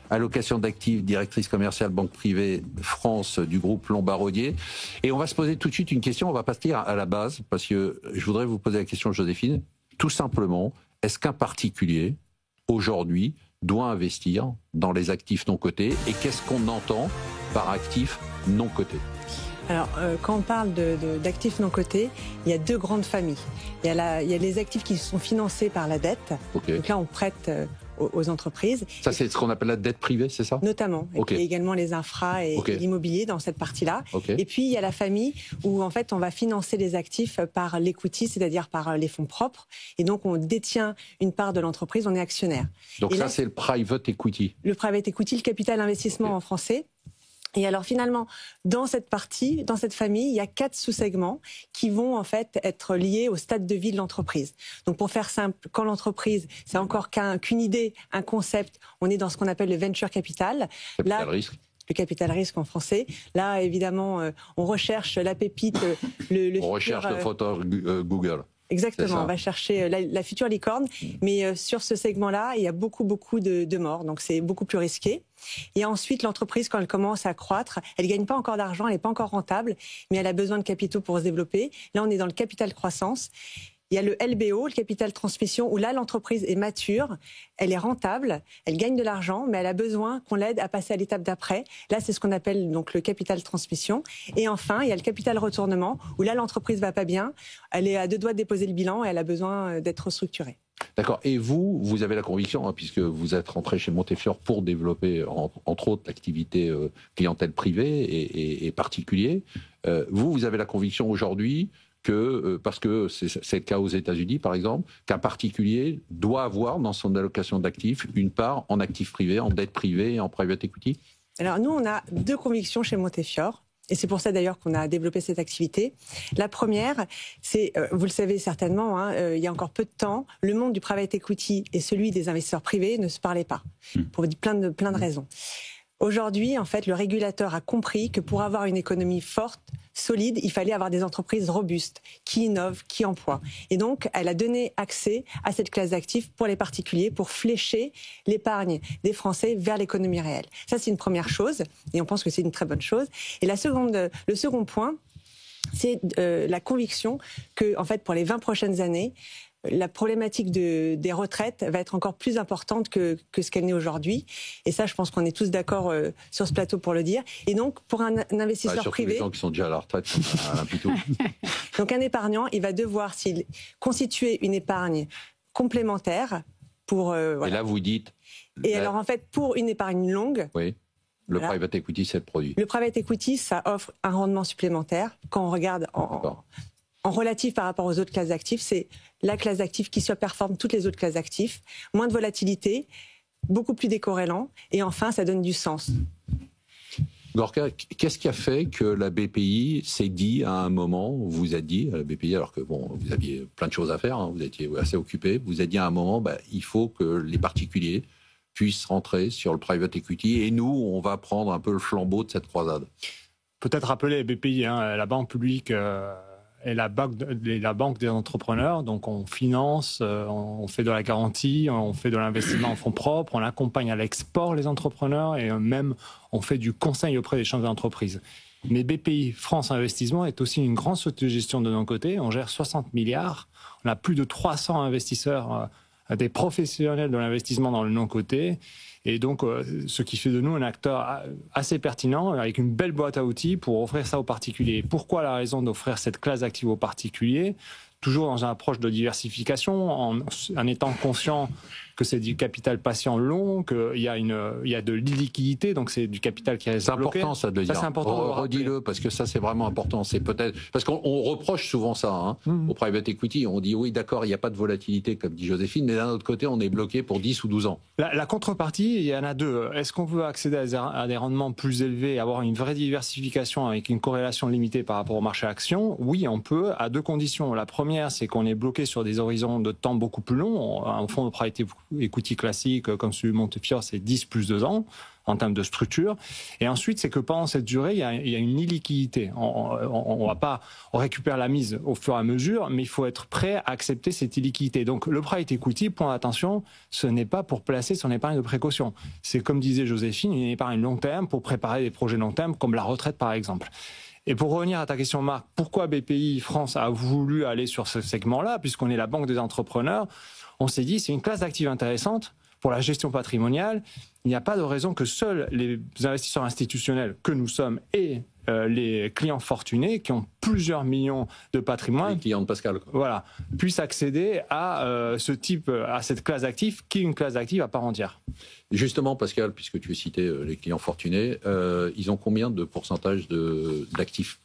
Allocation d'actifs, directrice commerciale banque privée France du groupe Lombard-Odier. Et on va se poser tout de suite une question, on va passer à la base, parce que je voudrais vous poser la question, Joséphine, tout simplement, est-ce qu'un particulier, aujourd'hui, doit investir dans les actifs non cotés, et qu'est-ce qu'on entend par actifs non cotés? Alors, quand on parle d'actifs non cotés, il y a deux grandes familles. Il y a les actifs qui sont financés par la dette. Okay. Donc là, on prête aux entreprises. Ça, c'est ce qu'on appelle la dette privée, c'est ça? Notamment. Okay. Et également les infras et l'immobilier dans cette partie-là. Okay. Et puis, il y a la famille où, en fait, on va financer les actifs par l'equity, c'est-à-dire par les fonds propres. Et donc, on détient une part de l'entreprise, on est actionnaire. Donc et ça, c'est le private equity. Le private equity, le capital investissement en français. Et alors finalement, dans cette partie, dans cette famille, il y a 4 sous-segments qui vont en fait être liés au stade de vie de l'entreprise. Donc pour faire simple, quand l'entreprise, c'est encore qu'une idée, un concept, on est dans ce qu'on appelle le venture capital. Capital risque. Le capital risque en français. Là, évidemment, on recherche la pépite, le on recherche le photo Google. Exactement, on va chercher la future licorne, mais sur ce segment-là, il y a beaucoup de morts, donc c'est beaucoup plus risqué. Et ensuite, l'entreprise, quand elle commence à croître, elle gagne pas encore d'argent, elle n'est pas encore rentable, mais elle a besoin de capitaux pour se développer. Là, on est dans le capital croissance. Il y a le LBO, le capital transmission, où là, l'entreprise est mature, elle est rentable, elle gagne de l'argent, mais elle a besoin qu'on l'aide à passer à l'étape d'après. Là, c'est ce qu'on appelle donc le capital transmission. Et enfin, il y a le capital retournement, où là, l'entreprise va pas bien, elle est à 2 doigts de déposer le bilan et elle a besoin d'être restructurée. D'accord. Et vous avez la conviction, puisque vous êtes rentré chez Montefiore pour développer, entre autres, l'activité clientèle privée et particulier. Vous avez la conviction aujourd'hui que, parce que c'est le cas aux États-Unis par exemple, qu'un particulier doit avoir dans son allocation d'actifs une part en actifs privés, en dette privée et en private equity? Alors nous, on a deux convictions chez Montefiore. Et c'est pour ça d'ailleurs qu'on a développé cette activité. La première, c'est, vous le savez certainement, il y a encore peu de temps, le monde du private equity et celui des investisseurs privés ne se parlaient pas, pour plein de raisons. Aujourd'hui, en fait, le régulateur a compris que pour avoir une économie forte, solide, il fallait avoir des entreprises robustes, qui innovent, qui emploient. Et donc, elle a donné accès à cette classe d'actifs pour les particuliers, pour flécher l'épargne des Français vers l'économie réelle. Ça, c'est une première chose, et on pense que c'est une très bonne chose. Et le second point, c'est la conviction que, en fait, pour les 20 prochaines années, la problématique des retraites va être encore plus importante que ce qu'elle n'est aujourd'hui. Et ça, je pense qu'on est tous d'accord sur ce plateau pour le dire. Et donc, pour un investisseur privé... Surtout les gens qui sont déjà à la retraite, comme Alain Pitou. Donc, un épargnant, il va devoir, s'il constituer une épargne complémentaire pour... voilà. Et là, vous dites... Et alors, en fait, pour une épargne longue... Oui. Le private equity, c'est le produit. Le private equity, ça offre un rendement supplémentaire. Quand on regarde en relatif par rapport aux autres classes d'actifs, c'est la classe d'actifs qui surperforme toutes les autres classes d'actifs. Moins de volatilité, beaucoup plus décorrélant, et enfin, ça donne du sens. Gorka, qu'est-ce qui a fait que la BPI s'est dit à un moment, vous a dit, la BPI, alors que bon, vous aviez plein de choses à faire, vous étiez assez occupé, vous a dit à un moment, il faut que les particuliers puissent rentrer sur le private equity, et nous, on va prendre un peu le flambeau de cette croisade. Peut-être rappeler BPI, la banque publique est la banque des entrepreneurs, donc on finance, on fait de la garantie, on fait de l'investissement en fonds propres, on accompagne à l'export les entrepreneurs et même on fait du conseil auprès des chambres d'entreprise. Mais BPI France Investissement est aussi une grande société de gestion de nos côtés, on gère 60 milliards, on a plus de 300 investisseurs, des professionnels de l'investissement dans le non-coté. Et donc, ce qui fait de nous un acteur assez pertinent, avec une belle boîte à outils pour offrir ça aux particuliers. Pourquoi la raison d'offrir cette classe d'actifs aux particuliers ? Toujours dans une approche de diversification, en étant conscient que c'est du capital patient long, qu'il y a de l'illiquidité, donc c'est du capital qui reste bloqué. C'est important ça de le dire. C'est important. Redis-le, parce que ça c'est vraiment important. C'est peut-être parce qu'on reproche souvent ça au private equity. On dit oui, d'accord, il n'y a pas de volatilité comme dit Joséphine, mais d'un autre côté, on est bloqué pour 10 ou 12 ans. La contrepartie, il y en a deux. Est-ce qu'on veut accéder à des rendements plus élevés et avoir une vraie diversification avec une corrélation limitée par rapport au marché action ? Oui, on peut, à deux conditions. La première, c'est qu'on est bloqué sur des horizons de temps beaucoup plus longs. Un fonds de private equity classique comme celui de Montefiore, c'est 10 plus 2 ans en termes de structure. Et ensuite, c'est que pendant cette durée, il y a une illiquidité. On récupère la mise au fur et à mesure, mais il faut être prêt à accepter cette illiquidité. Donc, le private equity, point d'attention, ce n'est pas pour placer son épargne de précaution. C'est, comme disait Joséphine, une épargne long terme pour préparer des projets long terme, comme la retraite, par exemple. Et pour revenir à ta question, Marc, pourquoi BPI France a voulu aller sur ce segment-là, puisqu'on est la banque des entrepreneurs? On s'est dit, c'est une classe d'actifs intéressante pour la gestion patrimoniale. Il n'y a pas de raison que seuls les investisseurs institutionnels que nous sommes et les clients fortunés qui ont plusieurs millions de patrimoine, les clients de Pascal, voilà, puissent accéder à à cette classe d'actifs qui est une classe d'actifs à part entière. Justement, Pascal, puisque tu as cité les clients fortunés, ils ont combien de pourcentage d'actifs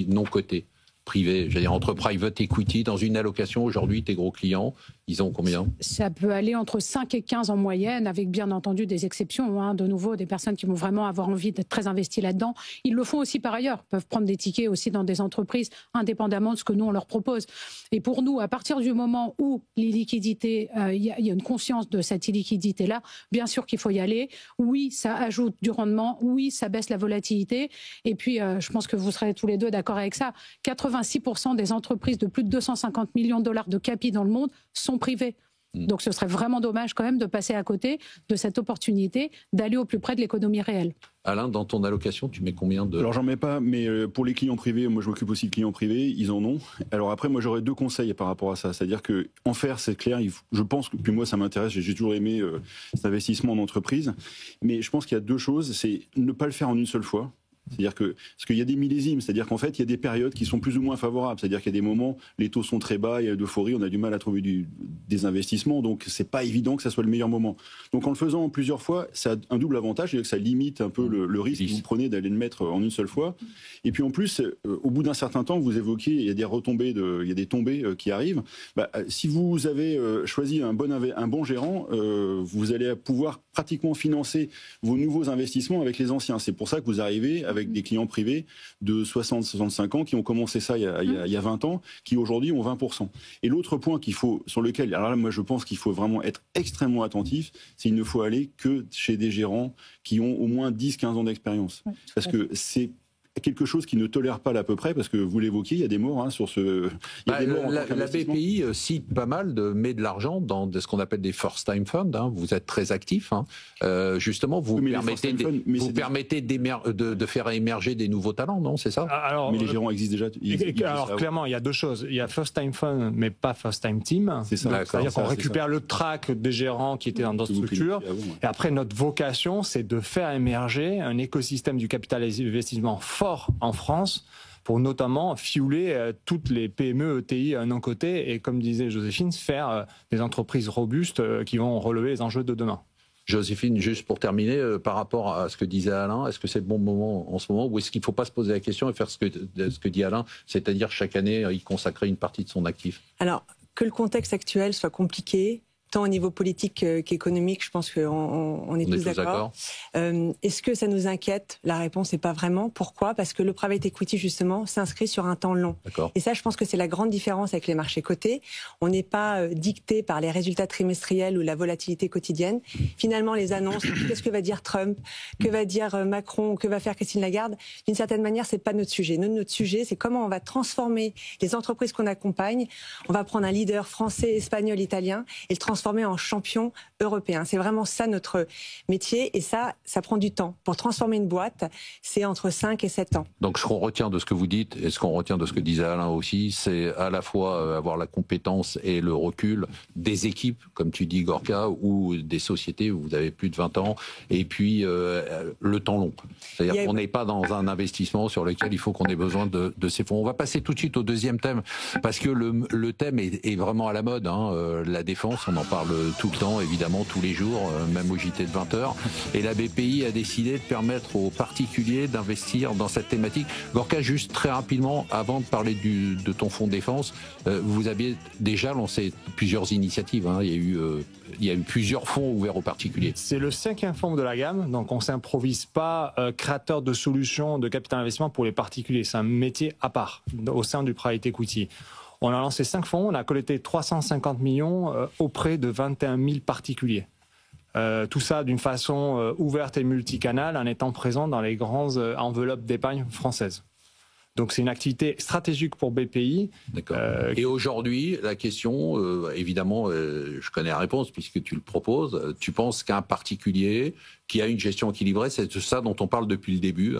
non cotés privés, j'allais dire entre private equity, dans une allocation aujourd'hui, tes gros clients, ils ont combien? Ça peut aller entre 5 et 15 en moyenne, avec bien entendu des exceptions, de nouveau, des personnes qui vont vraiment avoir envie d'être très investies là-dedans. Ils le font aussi par ailleurs, peuvent prendre des tickets aussi dans des entreprises, indépendamment de ce que nous, on leur propose. Et pour nous, à partir du moment où l'illiquidité, il y a une conscience de cette illiquidité-là, bien sûr qu'il faut y aller. Oui, ça ajoute du rendement. Oui, ça baisse la volatilité. Et puis, je pense que vous serez tous les deux d'accord avec ça. 86% des entreprises de plus de 250 millions de dollars de capi dans le monde sont privées. Donc ce serait vraiment dommage quand même de passer à côté de cette opportunité d'aller au plus près de l'économie réelle. Alain, dans ton allocation, tu mets combien de... Alors j'en mets pas, mais pour les clients privés, moi je m'occupe aussi de clients privés, ils en ont. Alors après, moi j'aurais deux conseils par rapport à ça. C'est-à-dire que en faire, c'est clair, je pense que, puis moi ça m'intéresse, j'ai toujours aimé cet investissement en entreprise, mais je pense qu'il y a deux choses, c'est ne pas le faire en une seule fois. C'est-à-dire que, parce qu'il y a des millésimes, c'est-à-dire qu'en fait, il y a des périodes qui sont plus ou moins favorables. C'est-à-dire qu'il y a des moments, les taux sont très bas, il y a l'euphorie, on a du mal à trouver des investissements, donc c'est pas évident que ça soit le meilleur moment. Donc en le faisant plusieurs fois, ça a un double avantage, c'est-à-dire que ça limite un peu le risque que vous prenez d'aller le mettre en une seule fois. Et puis en plus, au bout d'un certain temps, vous évoquez, il y a des retombées, il y a des tombées qui arrivent. Si vous avez choisi un bon gérant, vous allez pouvoir pratiquement financer vos nouveaux investissements avec les anciens. C'est pour ça que vous arrivez avec des clients privés de 60-65 ans qui ont commencé ça il y a 20 ans, qui aujourd'hui ont 20%. Et l'autre point sur lequel, alors là, moi je pense qu'il faut vraiment être extrêmement attentif, c'est qu'il ne faut aller que chez des gérants qui ont au moins 10-15 ans d'expérience. Parce que c'est quelque chose qui ne tolère pas l'à peu près, parce que vous l'évoquiez, il y a des morts sur ce... La BPI cite pas mal, met de l'argent dans ce qu'on appelle des first-time funds. Vous êtes très actif. Justement, vous permettez de faire émerger des nouveaux talents, non? C'est ça? Mais les gérants existent déjà. Alors clairement, il y a deux choses. Il y a first-time fund, mais pas first-time team. C'est ça. C'est-à-dire qu'on récupère le track des gérants qui étaient dans d'autres structures. Et après, notre vocation, c'est de faire émerger un écosystème du capital investissement fort en France pour notamment fueler toutes les PME, ETI d'un côté et, comme disait Joséphine, faire des entreprises robustes qui vont relever les enjeux de demain. Joséphine, juste pour terminer, par rapport à ce que disait Alain, est-ce que c'est le bon moment en ce moment ou est-ce qu'il ne faut pas se poser la question et faire ce que dit Alain, c'est-à-dire chaque année y consacrer une partie de son actif? Alors, que le contexte actuel soit compliqué, tant au niveau politique qu'économique, je pense qu'on est tous d'accord. Est-ce que ça nous inquiète? La réponse n'est pas vraiment. Pourquoi? Parce que le private equity, justement, s'inscrit sur un temps long. Et ça, je pense que c'est la grande différence avec les marchés cotés. On n'est pas dicté par les résultats trimestriels ou la volatilité quotidienne. Finalement, les annonces, qu'est-ce que va dire Trump, que va dire Macron, que va faire Christine Lagarde, d'une certaine manière, c'est pas notre sujet. Notre sujet, c'est comment on va transformer les entreprises qu'on accompagne. On va prendre un leader français, espagnol, italien et le transformer en champion européen. C'est vraiment ça notre métier et ça prend du temps. Pour transformer une boîte, c'est entre 5 et 7 ans. Donc ce qu'on retient de ce que vous dites et ce qu'on retient de ce que disait Alain aussi, c'est à la fois avoir la compétence et le recul des équipes, comme tu dis Gorka, ou des sociétés où vous avez plus de 20 ans, et puis le temps long. C'est-à-dire qu'on n'est pas dans un investissement sur lequel il faut qu'on ait besoin de ces fonds. On va passer tout de suite au deuxième thème, parce que le thème est vraiment à la mode. La défense, on en parle tout le temps, évidemment, tous les jours, même au JT de 20h. Et la BPI a décidé de permettre aux particuliers d'investir dans cette thématique. Gorka, juste très rapidement, avant de parler de ton fonds de défense, vous aviez déjà lancé plusieurs initiatives. Il y a eu plusieurs fonds ouverts aux particuliers. C'est le 5e fonds de la gamme, donc on ne s'improvise pas créateur de solutions de capital investissement pour les particuliers. C'est un métier à part au sein du private equity. On a lancé 5 fonds, on a collecté 350 millions auprès de 21 000 particuliers. Tout ça d'une façon ouverte et multicanale en étant présent dans les grandes enveloppes d'épargne françaises. Donc c'est une activité stratégique pour BPI. D'accord. Et aujourd'hui, la question, évidemment, je connais la réponse puisque tu le proposes. Tu penses qu'un particulier qui a une gestion équilibrée, c'est ça dont on parle depuis le début,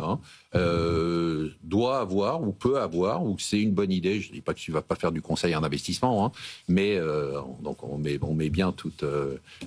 doit avoir ou peut avoir, ou c'est une bonne idée. Je ne dis pas que tu ne vas pas faire du conseil en investissement, mais donc on met bien toutes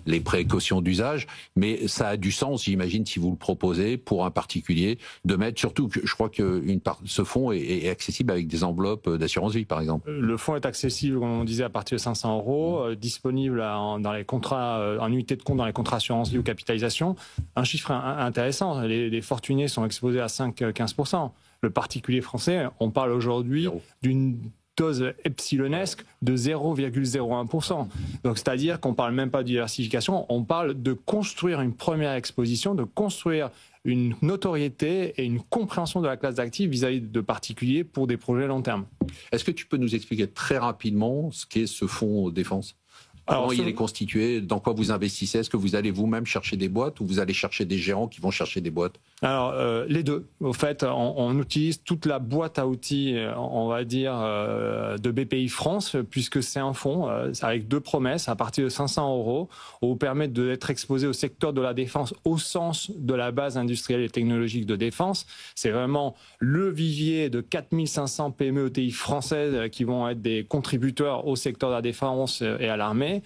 les précautions d'usage. Mais ça a du sens, j'imagine, si vous le proposez pour un particulier, de mettre, surtout que je crois que ce fonds est accessible avec des enveloppes d'assurance vie, par exemple. Le fonds est accessible, comme on disait, à partir de 500 €, disponible dans les contrats, en unité de compte dans les contrats assurance vie ou capitalisation. Un chiffre intéressant, les fortunés sont exposés à 5-15%. Le particulier français, on parle aujourd'hui d'une dose epsilonesque de 0,01%. Donc c'est-à-dire qu'on ne parle même pas de diversification, on parle de construire une première exposition, de construire une notoriété et une compréhension de la classe d'actifs vis-à-vis de particuliers pour des projets long terme. Est-ce que tu peux nous expliquer très rapidement ce qu'est ce fonds défense ? Comment il est constitué? Dans quoi vous investissez? Est-ce que vous allez vous-même chercher des boîtes ou vous allez chercher des gérants qui vont chercher des boîtes? Alors, les deux. Au fait, on utilise toute la boîte à outils, on va dire, de BPI France, puisque c'est un fonds avec 2 promesses à partir de 500 €, où vous permet d'être exposé au secteur de la défense au sens de la base industrielle et technologique de défense. C'est vraiment le vivier de 4500 PME ETI françaises qui vont être des contributeurs au secteur de la défense et à l'armée. années.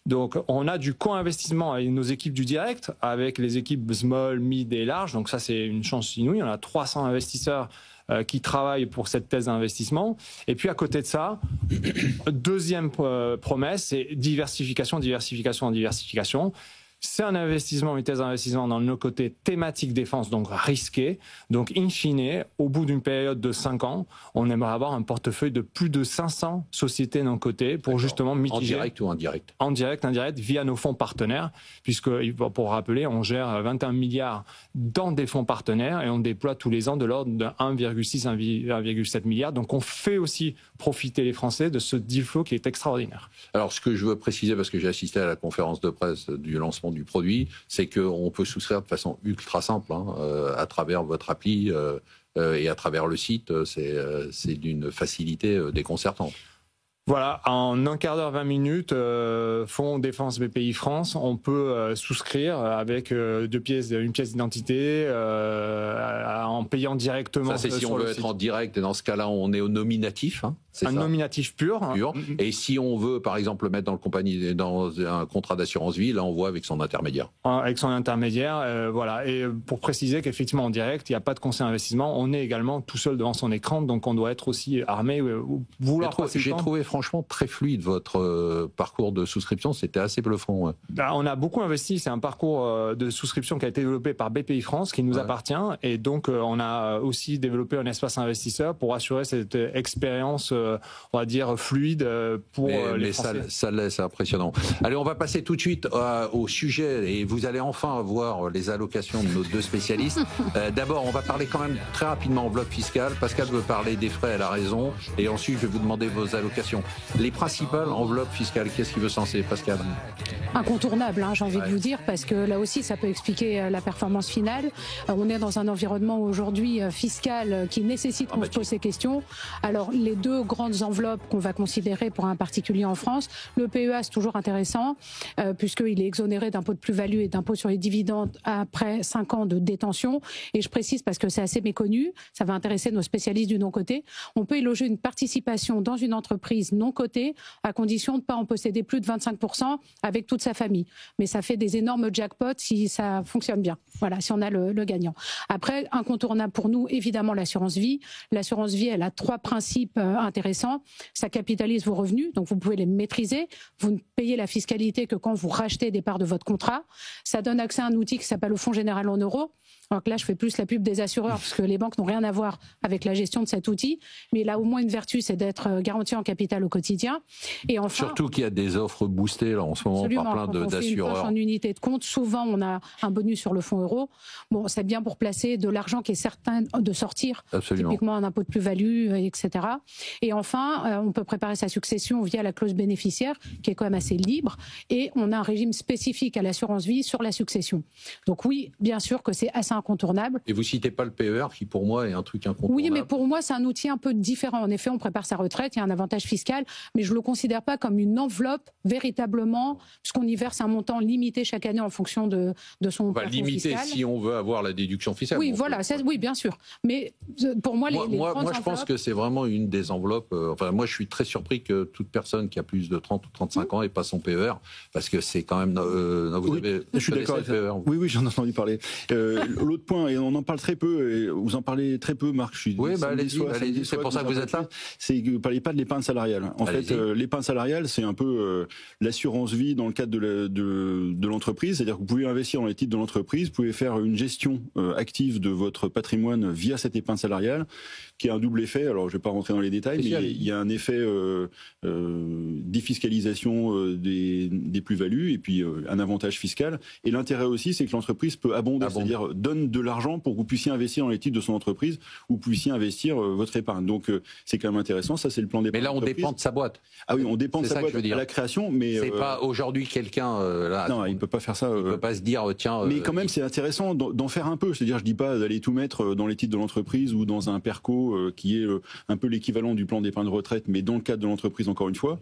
Donc, on a du co-investissement avec nos équipes du direct, avec les équipes small, mid et large. Donc ça, c'est une chance inouïe. On a 300 investisseurs qui travaillent pour cette thèse d'investissement. Et puis, à côté de ça, deuxième promesse, c'est diversification, diversification, diversification. C'est un investissement, une thèse d'investissement dans le côté thématique défense, donc risqué. Donc, in fine, au bout d'une période de 5 ans, on aimerait avoir un portefeuille de plus de 500 sociétés d'un côté pour justement mitiger. En direct ou indirect? En direct, indirect, via nos fonds partenaires, puisque, pour rappeler, on gère 21 milliards dans des fonds partenaires et on déploie tous les ans de l'ordre de 1,6, 1,7 milliards. Donc, on fait aussi profiter les Français de ce deal flow qui est extraordinaire. Alors, ce que je veux préciser, parce que j'ai assisté à la conférence de presse du lancement du produit, c'est qu'on peut souscrire de façon ultra simple à travers votre appli et à travers le site. C'est d'une facilité déconcertante. Voilà, en un quart d'heure, 20 minutes, Fonds Défense BPI France, on peut souscrire avec une pièce d'identité en payant directement. Ça, c'est si on veut être en direct, et dans ce cas-là, on est au nominatif. C'est un nominatif pur. Et si on veut, par exemple, le mettre dans un contrat d'assurance vie, là, on voit avec son intermédiaire. Avec son intermédiaire, voilà. Et pour préciser qu'effectivement, en direct, il n'y a pas de conseil d'investissement. On est également tout seul devant son écran, donc on doit être aussi armé. J'ai trouvé franchement très fluide votre parcours de souscription. C'était assez bluffant. Ouais. On a beaucoup investi. C'est un parcours de souscription qui a été développé par BPI France, qui nous appartient. Et donc, on a aussi développé un espace investisseur pour assurer cette expérience, on va dire, fluide pour les Français. Ça c'est impressionnant. Allez, on va passer tout de suite au sujet et vous allez enfin avoir les allocations de nos deux spécialistes. D'abord, on va parler quand même très rapidement enveloppe fiscale. Pascal veut parler des frais, elle a raison. Et ensuite, je vais vous demander vos allocations. Les principales enveloppes fiscales, qu'est-ce qui veut censer, Pascal? Incontournable, j'ai envie de vous dire, parce que là aussi, ça peut expliquer la performance finale. On est dans un environnement aujourd'hui fiscal qui nécessite qu'on se pose ces questions. Alors, les deux grandes enveloppes qu'on va considérer pour un particulier en France, le PEA, c'est toujours intéressant, puisqu'il est exonéré d'impôt de plus-value et d'impôt sur les dividendes après 5 ans de détention. Et je précise parce que c'est assez méconnu, ça va intéresser nos spécialistes du non-coté. On peut y loger une participation dans une entreprise non cotée, à condition de ne pas en posséder plus de 25% avec toute sa famille. Mais ça fait des énormes jackpots si ça fonctionne bien. Voilà, si on a le gagnant. Après, incontournable pour nous, évidemment, l'assurance vie. L'assurance vie, elle a 3 principes intéressants. Ça capitalise vos revenus, donc vous pouvez les maîtriser. Vous ne payez la fiscalité que quand vous rachetez des parts de votre contrat. Ça donne accès à un outil qui s'appelle le Fonds général en euros. Alors que là, je fais plus la pub des assureurs parce que les banques n'ont rien à voir avec la gestion de cet outil. Mais il a au moins une vertu, c'est d'être garanti en capital au quotidien. Et enfin, surtout qu'il y a des offres boostées là en ce moment par plein d'assureurs. Quand on fait une poche en unité de compte, souvent on a un bonus sur le fonds euro. Bon, c'est bien pour placer de l'argent qui est certain de sortir. Absolument. Typiquement un impôt de plus-value, etc. Et enfin, on peut préparer sa succession via la clause bénéficiaire, qui est quand même assez libre. Et on a un régime spécifique à l'assurance vie sur la succession. Donc oui, bien sûr que c'est assez incontournable. Et vous citez pas le PER qui pour moi est un truc incontournable. Oui, mais pour moi c'est un outil un peu différent. En effet, on prépare sa retraite, il y a un avantage fiscal, mais je le considère pas comme une enveloppe véritablement, puisqu'on y verse un montant limité chaque année en fonction de son plafond limité fiscal. Si on veut avoir la déduction fiscale. Oui, voilà, oui, bien sûr. Mais pour moi, moi je pense que c'est vraiment une des enveloppes. Enfin, moi, je suis très surpris que toute personne qui a plus de 30 ou 35 ans ait pas son PER, parce que c'est quand même. Je suis d'accord avec ça. Oui, j'en ai entendu parler. L'autre point, et on en parle très peu, et vous en parlez très peu, Marc. Allez-y, c'est pour ça que vous êtes là. C'est que vous ne parlez pas de l'épargne salariale. En fait, l'épargne salariale, c'est un peu l'assurance vie dans le cadre de l'entreprise. C'est-à-dire que vous pouvez investir dans les titres de l'entreprise, vous pouvez faire une gestion active de votre patrimoine via cette épargne salariale, qui a un double effet. Alors, je ne vais pas rentrer dans les détails, mais il y a un effet défiscalisation des plus-values et puis un avantage fiscal. Et l'intérêt aussi, c'est que l'entreprise peut abonder, c'est-à-dire donne de l'argent pour que vous puissiez investir dans les titres de son entreprise, ou vous puissiez investir votre épargne. Donc, c'est quand même intéressant. Ça, c'est le plan d'épargne. Mais là, on dépend de sa boîte. Ah oui, on dépend de sa boîte à la création, mais c'est pas aujourd'hui quelqu'un là. Non, il peut pas faire ça. Il peut pas se dire tiens. Mais quand même, c'est intéressant d'en faire un peu. C'est-à-dire, je dis pas d'aller tout mettre dans les titres de l'entreprise ou dans un PERCO qui est un peu l'équivalent du plan d'épargne retraite, mais dans le cadre de l'entreprise encore une fois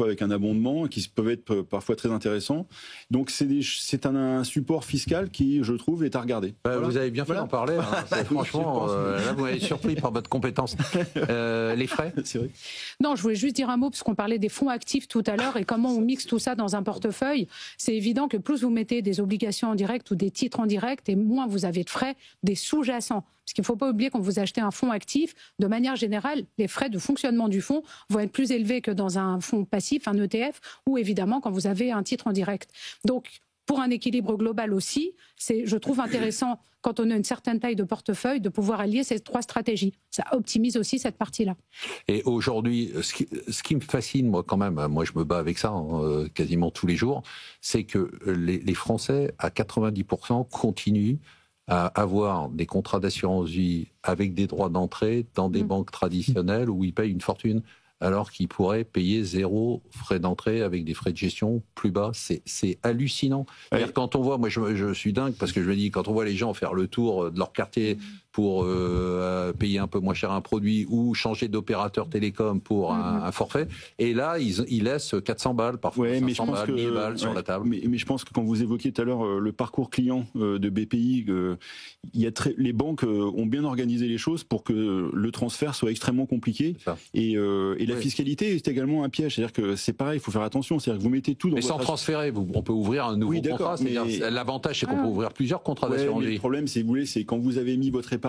avec un abondement qui peuvent être parfois très intéressants. Donc c'est un support fiscal qui, je trouve, est à regarder. Voilà. Vous avez bien fait d'en parler. Hein. Franchement, là vous m'avez surpris par votre compétence. Les frais, c'est vrai. Non, je voulais juste dire un mot parce qu'on parlait des fonds actifs tout à l'heure et comment on mixe tout ça dans un portefeuille. C'est évident que plus vous mettez des obligations en direct ou des titres en direct, et moins vous avez de frais des sous-jacents. Parce qu'il ne faut pas oublier quand vous achetez un fonds actif, de manière générale, les frais de fonctionnement du fonds vont être plus élevés que dans un fonds passif, un ETF, ou évidemment quand vous avez un titre en direct. Donc, pour un équilibre global aussi, je trouve intéressant, quand on a une certaine taille de portefeuille, de pouvoir allier ces trois stratégies. Ça optimise aussi cette partie-là. Et aujourd'hui, ce qui me fascine, moi quand même, moi je me bats avec ça quasiment tous les jours, c'est que les Français, à 90%, continuent à avoir des contrats d'assurance vie avec des droits d'entrée dans des banques traditionnelles où ils payent une fortune, alors qu'ils pourraient payer 0 frais d'entrée avec des frais de gestion plus bas. C'est hallucinant. Ouais. Quand on voit, moi je suis dingue parce que je me dis, quand on voit les gens faire le tour de leur quartier pour payer un peu moins cher un produit ou changer d'opérateur télécom pour un forfait, et là ils laissent 400 balles, parfois 500 balles, 1000 balles sur la table. Mais je pense que quand vous évoquiez tout à l'heure le parcours client de BPI, les banques ont bien organisé les choses pour que le transfert soit extrêmement compliqué. Et la fiscalité est également un piège. C'est-à-dire que c'est pareil, il faut faire attention. C'est-à-dire que vous mettez tout dans mais sans transférer, on peut ouvrir un nouveau contrat. L'avantage, c'est qu'on peut ouvrir plusieurs contrats d'assurance vie. Le problème, si vous voulez, c'est quand vous avez mis votre épargne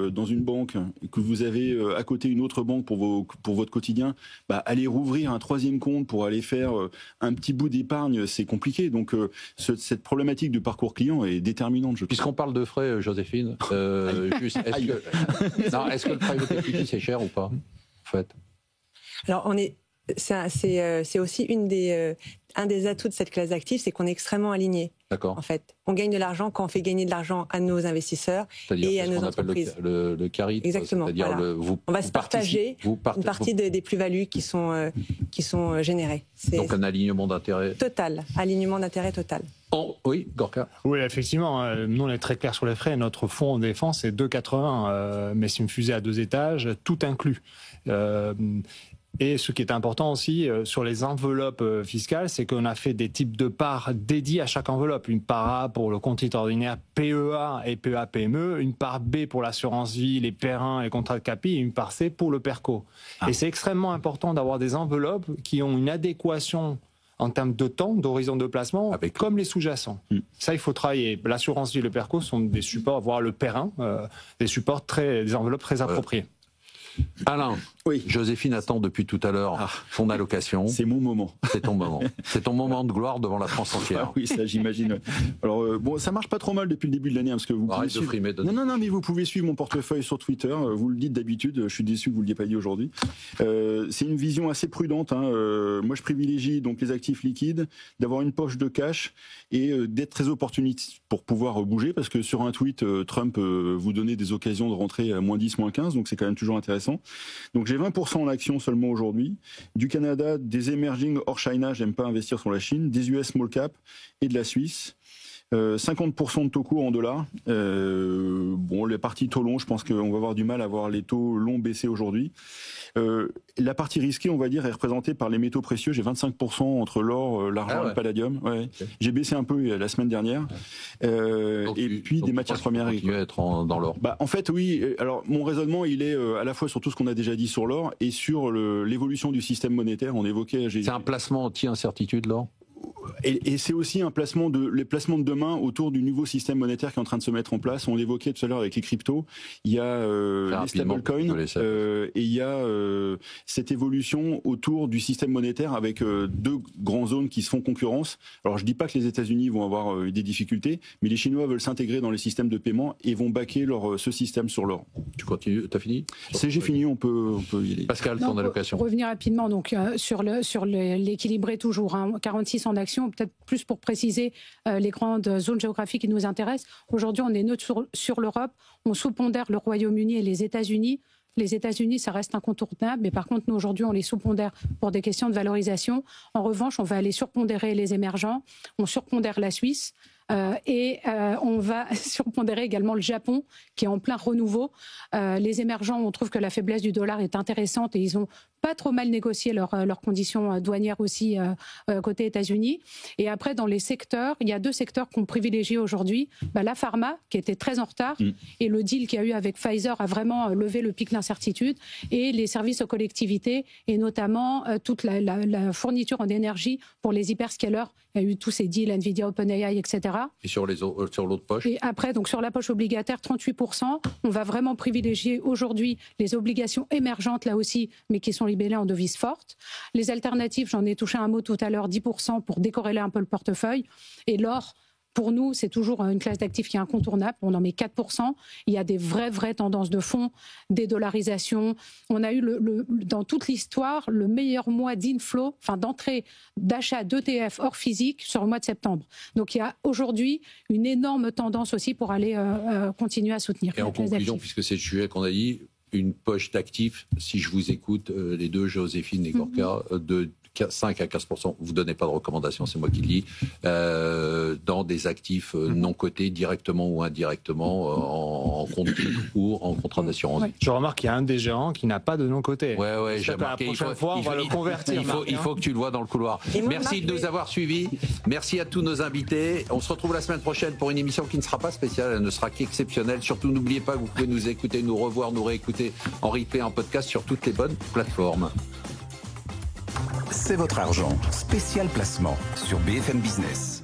dans une banque, que vous avez à côté une autre banque pour votre quotidien, aller rouvrir un troisième compte pour aller faire un petit bout d'épargne, c'est compliqué. Donc cette problématique de parcours client est déterminante. Puisqu'on parle de frais, Joséphine, juste, est-ce que le private equity c'est cher ou pas, en fait? Alors c'est aussi un des atouts de cette classe d'actifs, c'est qu'on est extrêmement aligné. D'accord. En fait, on gagne de l'argent quand on fait gagner de l'argent à nos investisseurs et à nos entreprises. Le carry. Exactement. C'est-à-dire voilà. On va se partager une partie des plus-values qui sont générées. Donc un alignement d'intérêt. Total, alignement d'intérêt total. Oui, Gorka. Oui, effectivement. Nous, on est très clair sur les frais. Notre fonds en défense, c'est 2,80, mais c'est une fusée à 2 étages, tout inclus. Et ce qui est important aussi sur les enveloppes fiscales, c'est qu'on a fait des types de parts dédiées à chaque enveloppe. Une part A pour le compte titre ordinaire PEA et PEA-PME, une part B pour l'assurance vie, les PER1 et les contrats de CAPI, et une part C pour le PERCO. Et c'est extrêmement important d'avoir des enveloppes qui ont une adéquation en termes de temps, d'horizon de placement, comme les sous-jacents. Ça, il faut travailler. L'assurance vie et le PERCO sont des supports, voire le PER1, des enveloppes très appropriées. Alain, Joséphine attend depuis tout à l'heure son allocation. C'est mon moment. C'est ton moment. C'est ton moment de gloire devant la France entière. Oui, ça j'imagine. Alors ça marche pas trop mal depuis le début de l'année parce que vous pouvez suivre... Non, mais vous pouvez suivre mon portefeuille sur Twitter. Vous le dites d'habitude. Je suis déçu que vous le l'ayez pas dit aujourd'hui. C'est une vision assez prudente. Moi, je privilégie donc les actifs liquides, d'avoir une poche de cash et d'être très opportuniste pour pouvoir bouger parce que sur un tweet, Trump vous donnait des occasions de rentrer à moins 10, moins 15, donc c'est quand même toujours intéressant. Donc j'ai 20% en actions seulement aujourd'hui. Du Canada, des emerging hors China, j'aime pas investir sur la Chine, des US small cap et de la Suisse. 50% de taux courts en dollars. Les parties taux longs, je pense qu'on va avoir du mal à voir les taux longs baisser aujourd'hui. La partie risquée, on va dire, est représentée par les métaux précieux. J'ai 25% entre l'or, l'argent et le palladium. Ouais. Okay. J'ai baissé un peu la semaine dernière. Et puis des matières premières. Tu vas être dans l'or. En fait, oui. Alors mon raisonnement, il est à la fois sur tout ce qu'on a déjà dit sur l'or et sur l'évolution du système monétaire. On évoquait. C'est un placement anti-incertitude, l'or. Et c'est aussi les placements de demain autour du nouveau système monétaire qui est en train de se mettre en place. On l'évoquait tout à l'heure avec les cryptos. Il y a les stablecoins et il y a cette évolution autour du système monétaire avec deux grandes zones qui se font concurrence. Alors je dis pas que les États-Unis vont avoir des difficultés, mais les Chinois veulent s'intégrer dans les systèmes de paiement et vont backer ce système sur l'or. Tu continues, t'as fini? J'ai fini, on peut y aller. Pascal, ton allocation. Pour revenir rapidement donc sur l'équilibré toujours, 46 en action, peut-être plus pour préciser les grandes zones géographiques qui nous intéressent. Aujourd'hui, on est neutre sur l'Europe, on sous-pondère le Royaume-Uni et les États-Unis. Les États-Unis, ça reste incontournable, mais par contre, nous, aujourd'hui, on les sous-pondère pour des questions de valorisation. En revanche, on va aller surpondérer les émergents, on surpondère la Suisse. On va surpondérer également le Japon, qui est en plein renouveau. Les émergents, on trouve que la faiblesse du dollar est intéressante et ils ont pas trop mal négocié leurs conditions douanières aussi côté États-Unis. Et après, dans les secteurs, il y a 2 secteurs qu'on privilégie aujourd'hui. La pharma, qui était très en retard, et le deal qu'il y a eu avec Pfizer a vraiment levé le pic d'incertitude, et les services aux collectivités, et notamment toute la fourniture en énergie pour les hyperscalers. Il y a eu tous ces deals, Nvidia, OpenAI, etc. Et sur l'autre poche? Et après, donc sur la poche obligataire, 38%. On va vraiment privilégier aujourd'hui les obligations émergentes, là aussi, mais qui sont libellées en devises fortes. Les alternatives, j'en ai touché un mot tout à l'heure, 10% pour décorréler un peu le portefeuille. Et l'or, pour nous, c'est toujours une classe d'actifs qui est incontournable. On en met 4%. Il y a des vraies tendances de fond, dédollarisation. On a eu dans toute l'histoire le meilleur mois d'inflow, enfin d'entrée d'achat d'ETF hors physique sur le mois de septembre. Donc il y a aujourd'hui une énorme tendance aussi pour aller continuer à soutenir. Et en conclusion, puisque c'est le sujet qu'on a dit, une poche d'actifs, si je vous écoute, les deux, Joséphine et Gorka, de 5 à 15%, vous ne donnez pas de recommandations, c'est moi qui le dis, dans des actifs non cotés, directement ou indirectement, en compte court, en contrat d'assurance. Ouais. Je remarque qu'il y a un des gérants qui n'a pas de non coté. Ouais, j'ai remarqué. La prochaine fois, on va le convertir. Il faut que tu le vois dans le couloir. Merci de nous avoir suivis. Merci à tous nos invités. On se retrouve la semaine prochaine pour une émission qui ne sera pas spéciale, elle ne sera qu'exceptionnelle. Surtout, n'oubliez pas que vous pouvez nous écouter, nous revoir, nous réécouter en replay, en podcast sur toutes les bonnes plateformes. C'est votre argent. Spécial placement sur BFM Business.